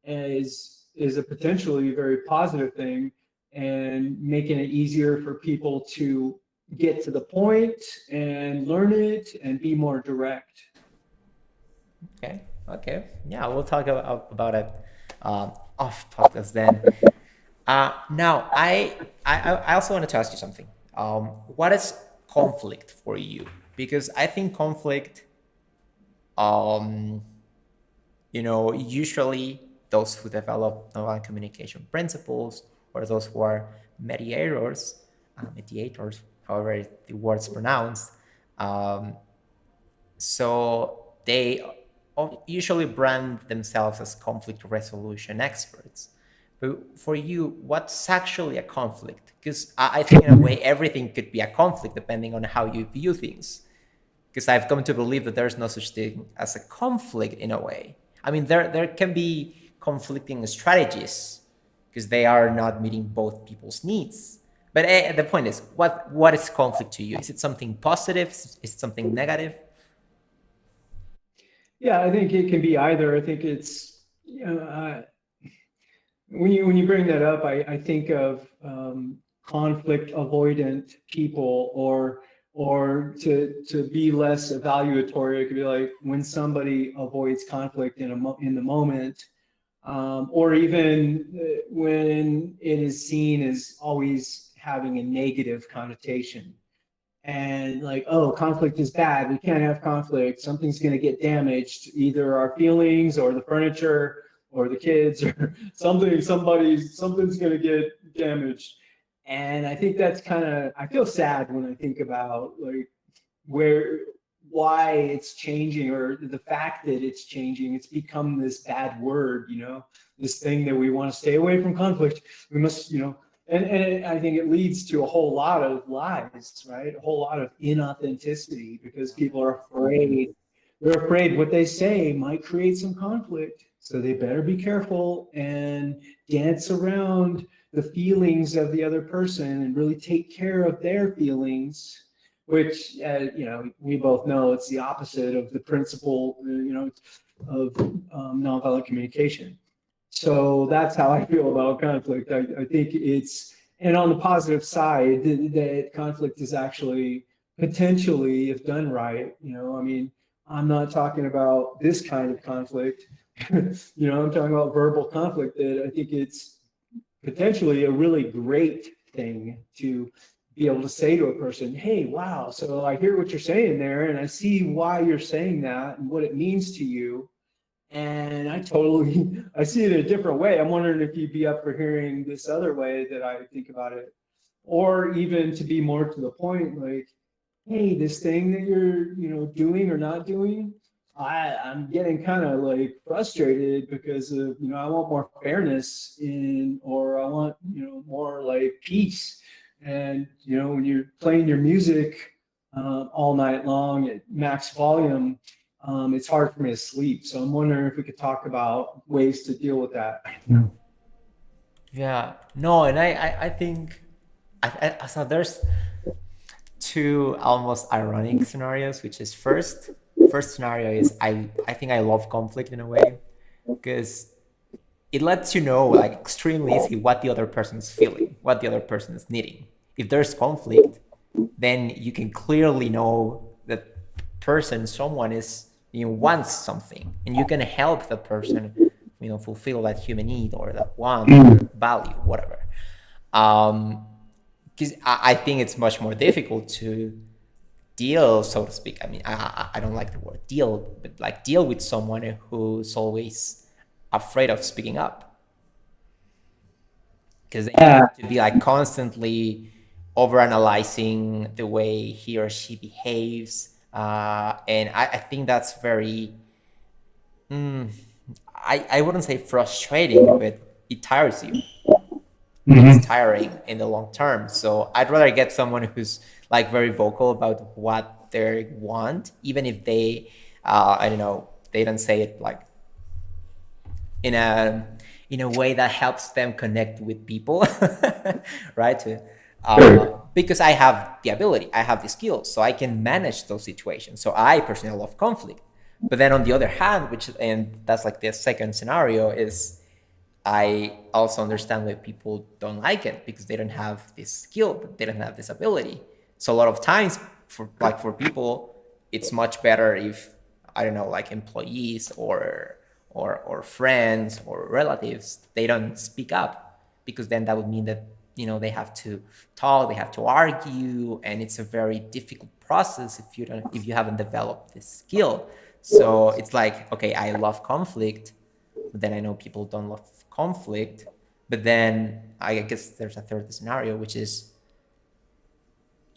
is a potentially very positive thing, and making it easier for people to get to the point and learn it and be more direct. Okay, yeah, we'll talk about it off podcast then. Now, I also wanted to ask you something. What is conflict for you? Because I think conflict, usually those who develop nonviolent communication principles, or those who are mediators, however the word's pronounced, so they usually brand themselves as conflict resolution experts. But for you, what's actually a conflict? Because I think in a way everything could be a conflict depending on how you view things. Because I've come to believe that there's no such thing as a conflict in a way. There can be conflicting strategies because they are not meeting both people's needs. But the point is, what is conflict to you? Is it something positive? Is it something negative? Yeah, I think it can be either. I think it's, when you bring that up, I think of conflict avoidant people, or to be less evaluatory, it could be like when somebody avoids conflict in the moment, or even when it is seen as always having a negative connotation. And like, oh, conflict is bad. We can't have conflict. Something's going to get damaged, either our feelings or the furniture or the kids or something's going to get damaged. And I think that's kind of, I feel sad when I think about like where, why it's changing, or the fact that it's changing. It's become this bad word, this thing that we want to stay away from conflict. We must, and I think it leads to a whole lot of lies, right? A whole lot of inauthenticity, because people are afraid. They're afraid what they say might create some conflict. So they better be careful and dance around the feelings of the other person and really take care of their feelings, which, we both know it's the opposite of the principle, of nonviolent communication. So that's how I feel about conflict. I think and on the positive side, that conflict is actually potentially, if done right, I'm not talking about this kind of conflict, I'm talking about verbal conflict, that I think it's potentially a really great thing to be able to say to a person, hey, wow, so I hear what you're saying there, and I see why you're saying that and what it means to you. And I see it a different way. I'm wondering if you'd be up for hearing this other way that I think about it. Or even to be more to the point, like, hey, this thing that you're, doing or not doing, I'm getting kind of like frustrated because of, I want more fairness or I want, more like peace. And, when you're playing your music all night long at max volume, it's hard for me to sleep. So I'm wondering if we could talk about ways to deal with that. Yeah, no, and I think so there's two almost ironic scenarios, which is first scenario is I think I love conflict in a way, because it lets you know like extremely easy what the other person is feeling, what the other person is needing. If there's conflict, then you can clearly know that someone is, wants something, and you can help the person, fulfill that human need or that want, or value, whatever. Because I think it's much more difficult to deal, so to speak. I mean, I don't like the word deal, but like deal with someone who's always afraid of speaking up, because they have to be like constantly overanalyzing the way he or she behaves. And I think that's very, I wouldn't say frustrating, but it tires you. It's tiring in the long term. So I'd rather get someone who's like very vocal about what they want, even if they, I don't know, they don't say it like in a way that helps them connect with people, right? Because I have the ability, I have the skills, so I can manage those situations. So I personally love conflict. But then on the other hand, and that's like the second scenario, is I also understand why people don't like it, because they don't have this skill, they don't have this ability. So a lot of times for people, it's much better if, I don't know, like employees or friends or relatives, they don't speak up, because then that would mean that, they have to talk, they have to argue, and it's a very difficult process if you haven't developed this skill. So it's like, okay, I love conflict, but then I know people don't love conflict. But then I guess there's a third scenario, which is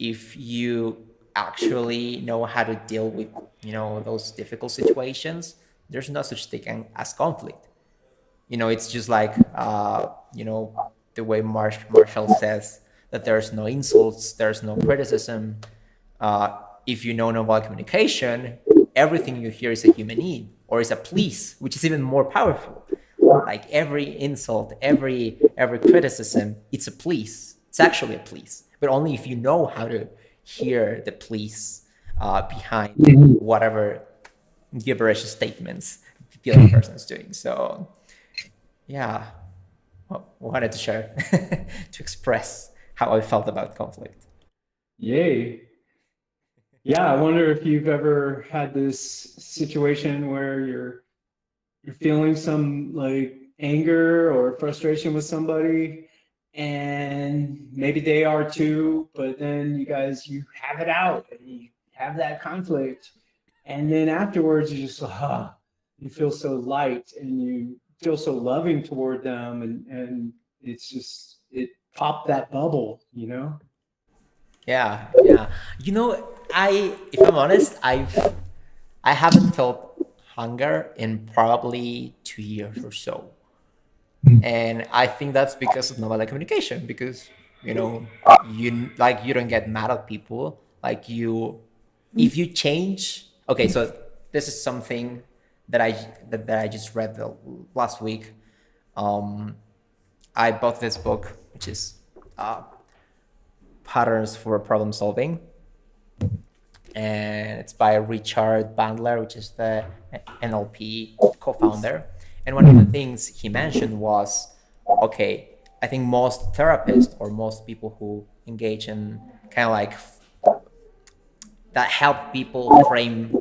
if you actually know how to deal with, those difficult situations, there's no such thing as conflict. It's just like, the way Marshall says that there's no insults, there's no criticism. If you know nonviolent communication, everything you hear is a human need, or is a please, which is even more powerful. Like every insult, every criticism, it's a please. It's actually a please, but only if you know how to hear the please behind whatever gibberish statements the other person's doing. So, yeah, wanted to share to express how I felt about conflict. Yay. Yeah, I wonder if you've ever had this situation where you're feeling some like anger or frustration with somebody, and maybe they are too, but then you have it out and you have that conflict, and then afterwards you just you feel so light and you feel so loving toward them, and it's just it popped that bubble, you know? Yeah, yeah. If I'm honest, I haven't felt hunger in probably 2 years or so. And I think that's because of nonviolent communication, because you don't get mad at people. Like you if you change, okay, so this is something that I just read the last week. um I bought this book, which is uh Patterns for Problem Solving, and it's by Richard Bandler, which is the NLP co-founder. And one of the things he mentioned was, okay, I think most therapists or most people who engage in kind of like that help people frame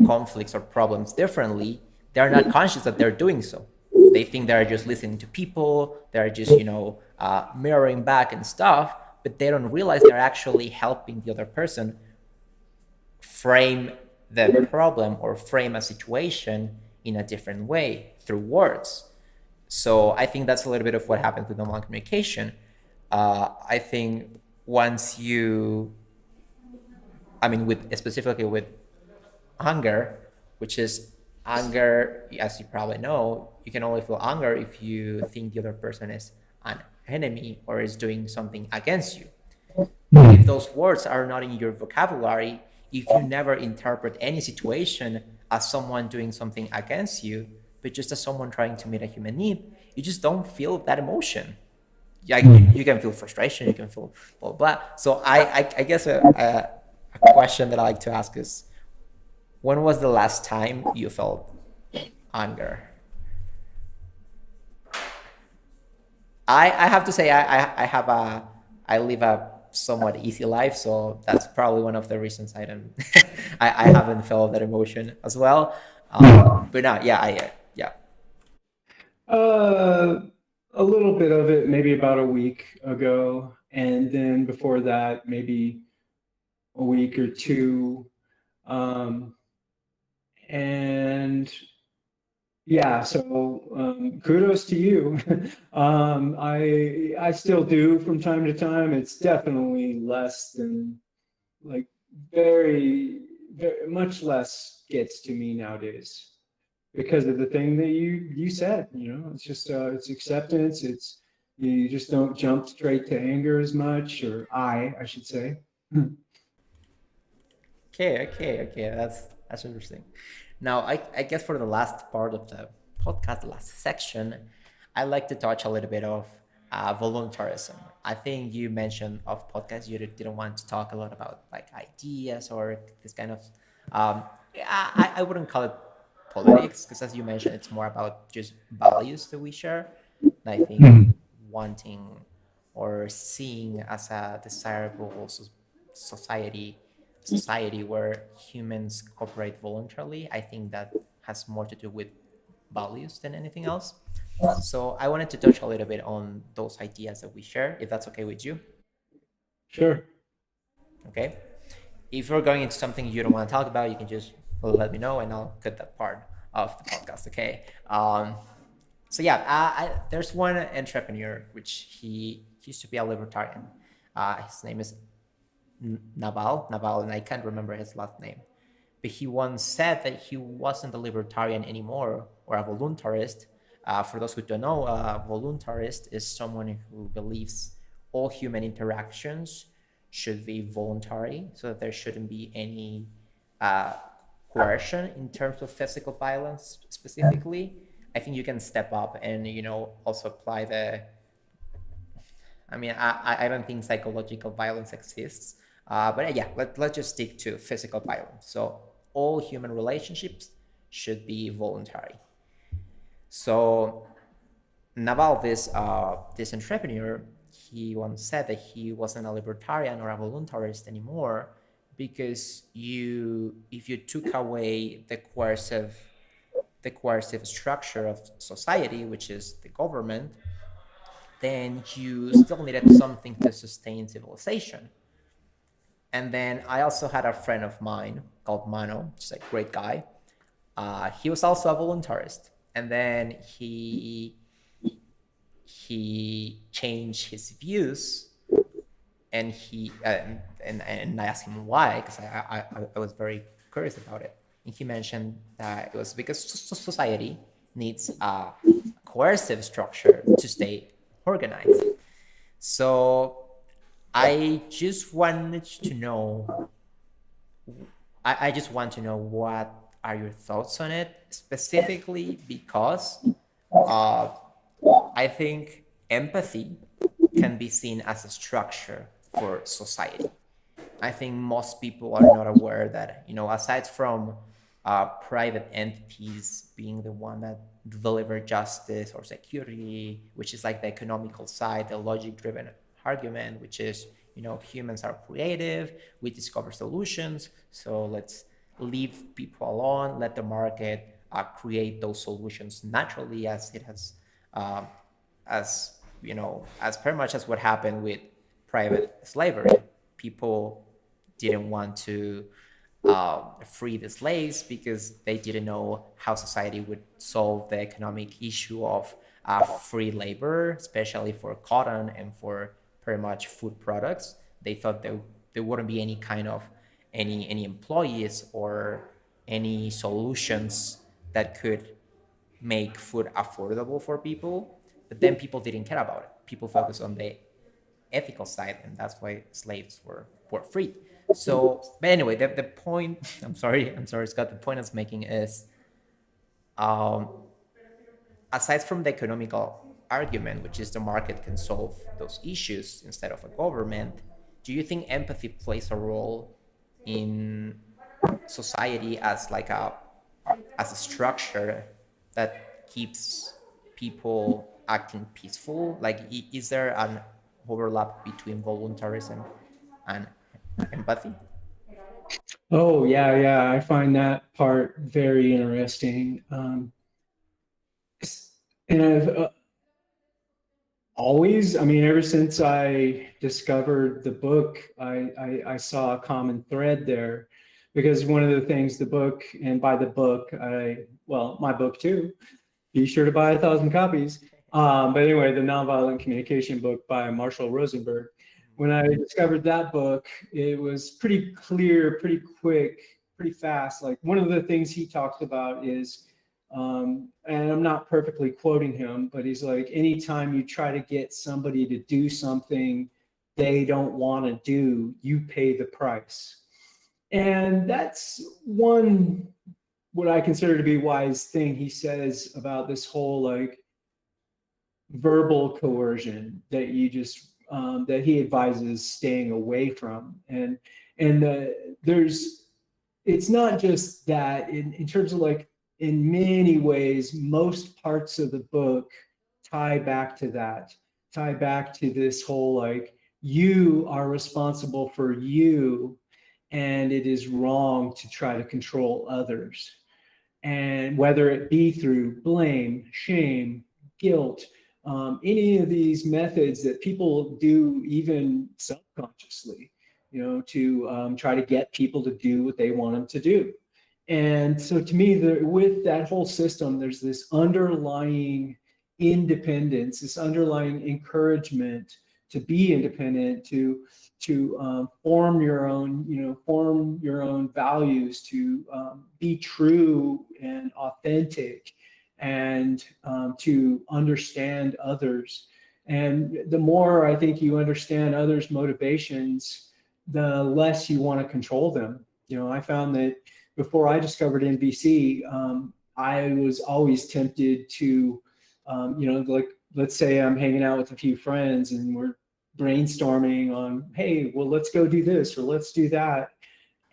conflicts or problems differently, they're not conscious that they're doing so. They think they're just listening to people, they're just, mirroring back and stuff, but they don't realize they're actually helping the other person frame the problem or frame a situation in a different way through words. So I think that's a little bit of what happens with nonviolent communication. I think once you, I mean, with specifically with anger, which is anger, as you probably know, you can only feel anger if you think the other person is an enemy or is doing something against you. If those words are not in your vocabulary, if you never interpret any situation as someone doing something against you, but just as someone trying to meet a human need, you just don't feel that emotion. Yeah, you can feel frustration, you can feel blah blah. So I guess a question that I like to ask is, when was the last time you felt anger? I have to say I live a somewhat easy life, so that's probably one of the reasons I don't I haven't felt that emotion as well. But no, yeah, yeah. Uh, a little bit of it, maybe about a week ago, and then before that, maybe a week or two. Um, and yeah, so kudos to you. I still do from time to time. It's definitely less than like very much less gets to me nowadays because of the thing that you said. It's just it's acceptance. It's you just don't jump straight to anger as much, or I should say. Okay. That's interesting. Now, I guess for the last part of the podcast, the last section, I like to touch a little bit of voluntarism. I think you mentioned of podcasts you didn't want to talk a lot about like ideas or this kind of. Um, I wouldn't call it politics, because as you mentioned, it's more about just values that we share. And I think wanting or seeing as a desirable society society where humans cooperate voluntarily, I think that has more to do with values than anything else. So I wanted to touch a little bit on those ideas that we share, if that's okay with you. Sure. Okay. If you're going into something you don't want to talk about, you can just let me know and I'll cut that part of the podcast. Okay. So yeah, there's one entrepreneur which he used to be a libertarian. His name is Naval, and I can't remember his last name. But he once said that he wasn't a libertarian anymore or a voluntarist. For those who don't know, a voluntarist is someone who believes all human interactions should be voluntary, so that there shouldn't be any uh, coercion in terms of physical violence specifically. I think you can step up and also apply the. I mean, I don't think psychological violence exists, but yeah, let's just stick to physical violence. So all human relationships should be voluntary. So Naval, this entrepreneur, he once said that he wasn't a libertarian or a voluntarist anymore because if you took away the coercive structure of society, which is the government, then you still needed something to sustain civilization. And then I also had a friend of mine called Mano, just a great guy. He was also a voluntarist, and then he changed his views, and I asked him why, because I was very curious about it. And he mentioned that it was because society needs a coercive structure to stay organized. So I just wanted to know, I just want to know what are your thoughts on it, specifically because uh, I think empathy can be seen as a structure for society. I think most people are not aware that, aside from private entities being the one that deliver justice or security, which is like the economical side, the logic-driven argument, which is, humans are creative, we discover solutions, so let's leave people alone, let the market create those solutions naturally, as it has, as as pretty much as what happened with private slavery. People didn't want to free the slaves because they didn't know how society would solve the economic issue of free labor, especially for cotton and for pretty much food products. They thought there wouldn't be any kind of any employees or any solutions that could make food affordable for people. But then people didn't care about it. People focused on the ethical side, and that's why slaves were freed. So, but anyway, the point, I'm sorry, Scott, the point I was making is, um, aside from the economical argument, which is the market can solve those issues instead of a government, do you think empathy plays a role in society as like a structure that keeps people acting peaceful? Like, is there an overlap between voluntarism and empathy? Oh, yeah, yeah. I find that part very interesting. And I've always, I mean, ever since I discovered the book, I saw a common thread there, because one of the things the book, and by the book, well, my book too, be sure to buy 1,000 copies. But anyway, the Nonviolent Communication book by Marshall Rosenberg. When I discovered that book, it was pretty clear, pretty quick, pretty fast. Like, one of the things he talked about is, and I'm not perfectly quoting him, but he's like, anytime you try to get somebody to do something they don't want to do, you pay the price. And that's one, what I consider to be wise thing he says about this whole like verbal coercion that you just that he advises staying away from. And there's, it's not just that, in terms of like, in many ways, most parts of the book tie back to that, tie back to this whole like, you are responsible for you, and it is wrong to try to control others. And whether it be through blame, shame, guilt, any of these methods that people do even subconsciously, to try to get people to do what they want them to do. And so to me, with that whole system, there's this underlying independence, this underlying encouragement to be independent, to form your own values, to be true and authentic, and to understand others. And the more I think you understand others' motivations, the less you want to control them. I found that before I discovered NVC, I was always tempted to, like, let's say I'm hanging out with a few friends and we're brainstorming on, hey, well, let's go do this or let's do that.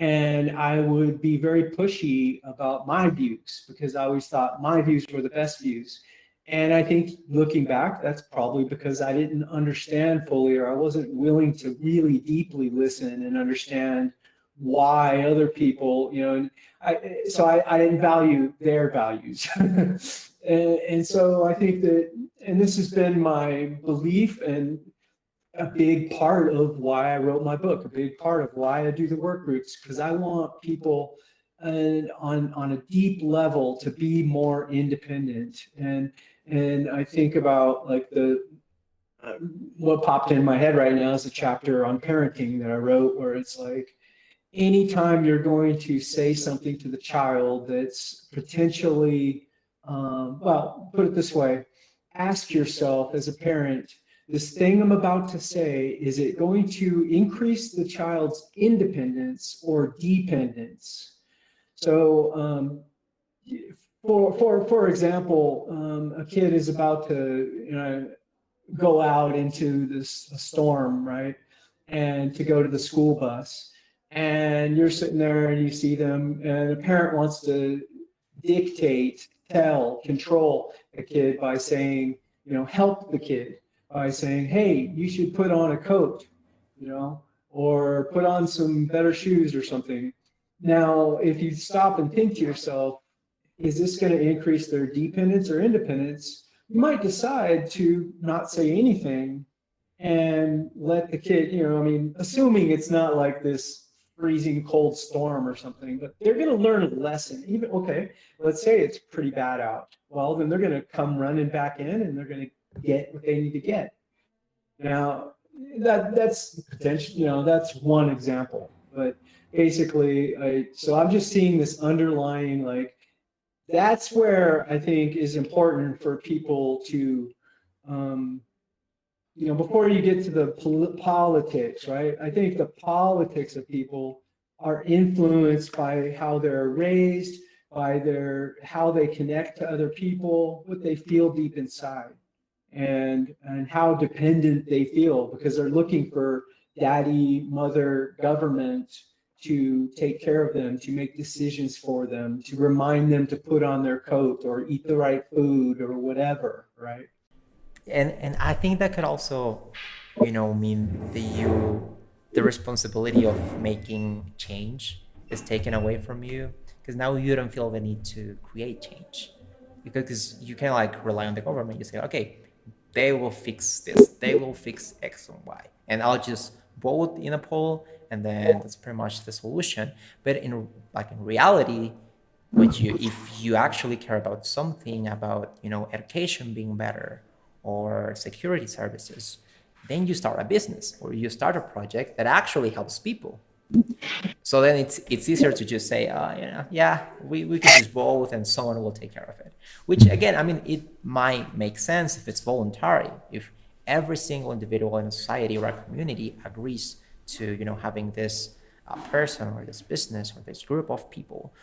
And I would be very pushy about my views because I always thought my views were the best views. And I think looking back, that's probably because I didn't understand fully, or I wasn't willing to really deeply listen and understand why other people, and I didn't value their values. And so I think that, and this has been my belief and a big part of why I wrote my book, a big part of why I do the work groups, because I want people on a deep level to be more independent. And I think about like what popped in my head right now is a chapter on parenting that I wrote, where it's like, anytime you're going to say something to the child that's potentially, well, put it this way, ask yourself as a parent, this thing I'm about to say, is it going to increase the child's independence or dependence? So, for example, a kid is about to, go out into this a storm, right? And to go to the school bus. And you're sitting there and you see them, and a parent wants to dictate, tell, control a kid by saying, help the kid by saying, hey, you should put on a coat, or put on some better shoes or something. Now, if you stop and think to yourself, is this going to increase their dependence or independence? You might decide to not say anything and let the kid, assuming it's not like this freezing cold storm or something, but they're going to learn a lesson. Even, okay, let's say it's pretty bad out. Well, then they're going to come running back in and they're going to get what they need to get. Now, that's potential, that's one example. But basically, so I'm just seeing this underlying, like, that's where I think is important for people to, before you get to the politics, right? I think the politics of people are influenced by how they're raised, by how they connect to other people, what they feel deep inside, and how dependent they feel, because they're looking for daddy, mother, government to take care of them, to make decisions for them, to remind them to put on their coat or eat the right food or whatever, right? And I think that could also, mean the responsibility of making change is taken away from you, because now you don't feel the need to create change, because you can like rely on the government. You say, okay, they will fix this, they will fix X and Y, and I'll just vote in a poll, and then that's pretty much the solution. But in reality, if you actually care about something, about education being better or security services, then you start a business or you start a project that actually helps people. So then it's easier to just say, yeah, we can just both and someone will take care of it. Which again, it might make sense if it's voluntary, if every single individual in a society or a community agrees to having this person or this business or this group of people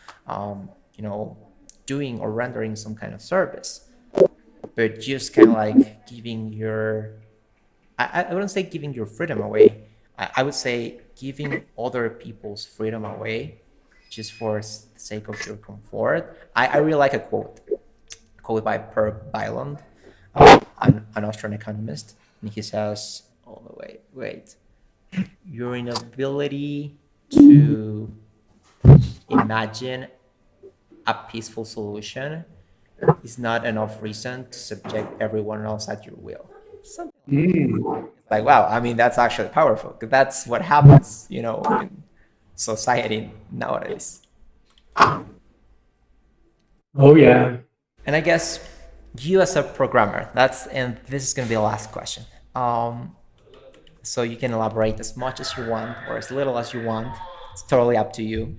doing or rendering some kind of service. But just kind of like giving your, I wouldn't say giving your freedom away. I would say giving other people's freedom away just for the sake of your comfort. I really like a quote by Per Bylund, an Austrian economist. And he says, oh, wait. Your inability to imagine a peaceful solution is not enough reason to subject everyone else at your will. Something like, wow, that's actually powerful, because that's what happens, in society nowadays. Oh, yeah. And I guess you as a programmer, and this is going to be the last question. So you can elaborate as much as you want or as little as you want. It's totally up to you.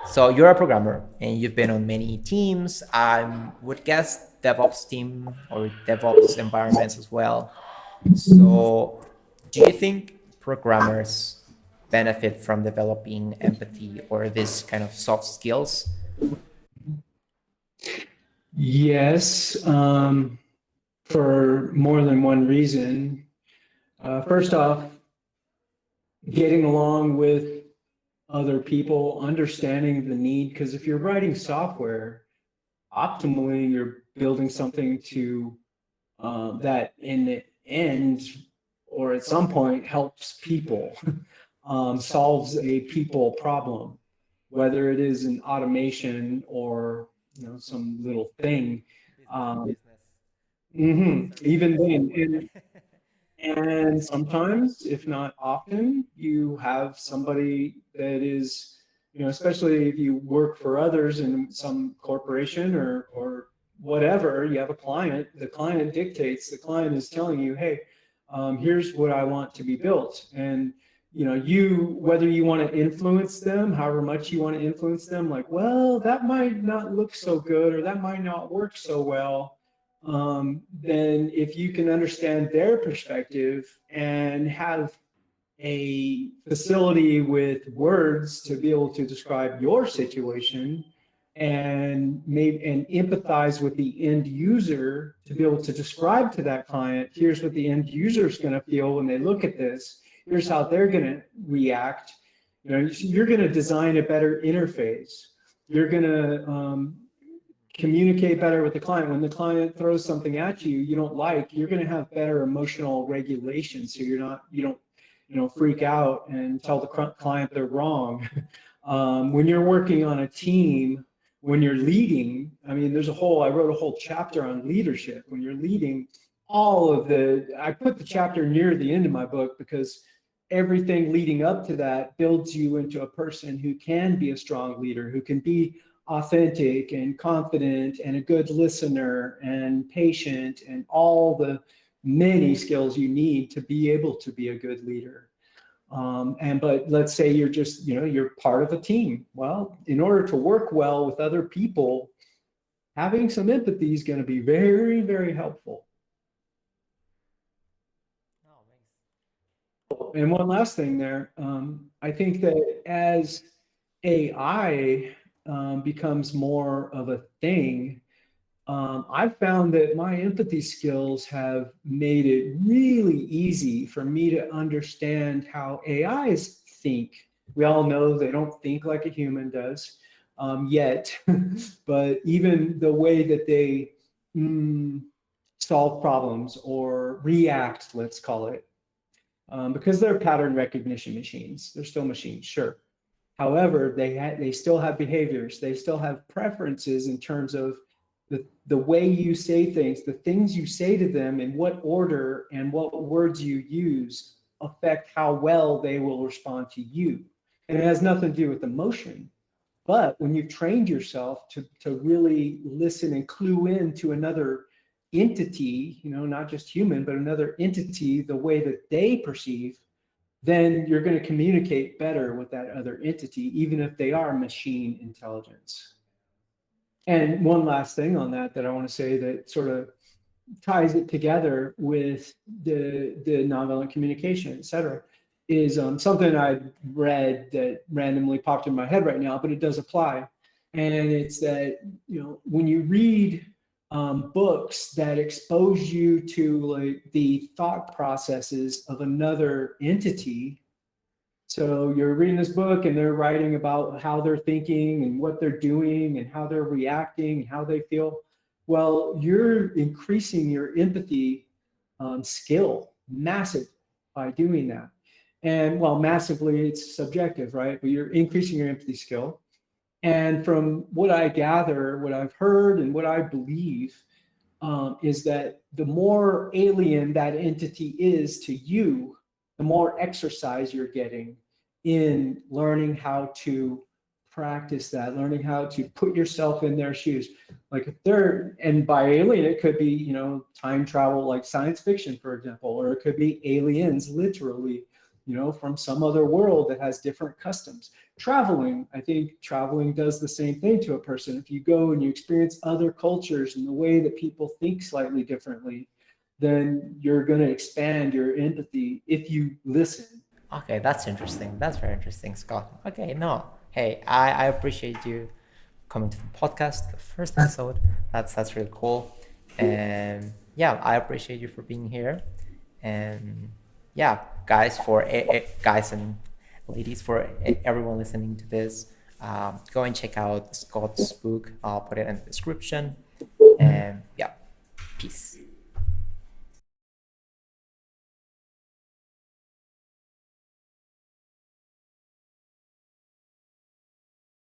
So you're a programmer and you've been on many teams. I would guess DevOps team or DevOps environments as well. So do you think programmers benefit from developing empathy or this kind of soft skills? Yes, for more than one reason. First off, getting along with other people, understanding the need, because if you're writing software, optimally you're building something to that in the end or at some point helps people. solves a people problem, whether it is an automation or some little thing. Even then, and sometimes, if not often, you have somebody that is, especially if you work for others in some corporation or whatever, you have a client, the client dictates, the client is telling you, hey, here's what I want to be built. And, whether you want to influence them, however much you want to influence them, like, well, that might not look so good, or that might not work so well. Then if you can understand their perspective and have a facility with words to be able to describe your situation and empathize with the end user to be able to describe to that client, here's what the end user is going to feel when they look at this, here's how they're going to react. You're going to design a better interface. You're going to communicate better with the client. When the client throws something at you you don't like, you're going to have better emotional regulation, so you don't freak out and tell the client they're wrong. When you're working on a team, when you're leading, I wrote a whole chapter on leadership. When you're leading, I put the chapter near the end of my book because everything leading up to that builds you into a person who can be a strong leader, who can be authentic and confident and a good listener and patient and all the many skills you need to be able to be a good leader. But let's say you're just, you're part of a team. Well, in order to work well with other people, having some empathy is going to be very, very helpful. And one last thing there, I think that as AI becomes more of a thing, I've found that my empathy skills have made it really easy for me to understand how AIs think. We all know they don't think like a human does yet, but even the way that they solve problems or react, let's call it, because they're pattern recognition machines. They're still machines, sure. However, they still have behaviors. They still have preferences in terms of the way you say things, the things you say to them, in what order and what words you use affect how well they will respond to you. And it has nothing to do with emotion. But when you've trained yourself to really listen and clue in to another entity, not just human, but another entity, the way that they perceive, then you're going to communicate better with that other entity, even if they are machine intelligence. And one last thing on that I want to say that sort of ties it together with the nonviolent communication, et cetera, is something I read that randomly popped in my head right now, but it does apply. And it's that, when you read books that expose you to like the thought processes of another entity. So you're reading this book and they're writing about how they're thinking and what they're doing and how they're reacting and how they feel. Well, you're increasing your empathy skill massive by doing that. And well, massively, it's subjective, right? But you're increasing your empathy skill. And from what I gather, what I've heard and what I believe is that the more alien that entity is to you, the more exercise you're getting in learning how to practice that, learning how to put yourself in their shoes. Like if they're, and by alien, it could be, time travel, like science fiction, for example, or it could be aliens, literally, from some other world that has different customs. Traveling, I think traveling does the same thing to a person. If you go and you experience other cultures and the way that people think slightly differently, then you're going to expand your empathy if you listen. Okay, that's interesting. That's very interesting, Scott. Okay, no, hey, I appreciate you coming to the podcast, the first episode. That's really cool. And yeah, I appreciate you for being here. And yeah, guys and ladies, for everyone listening to this, go and check out Scott's book. I'll put it in the description. And yeah, peace.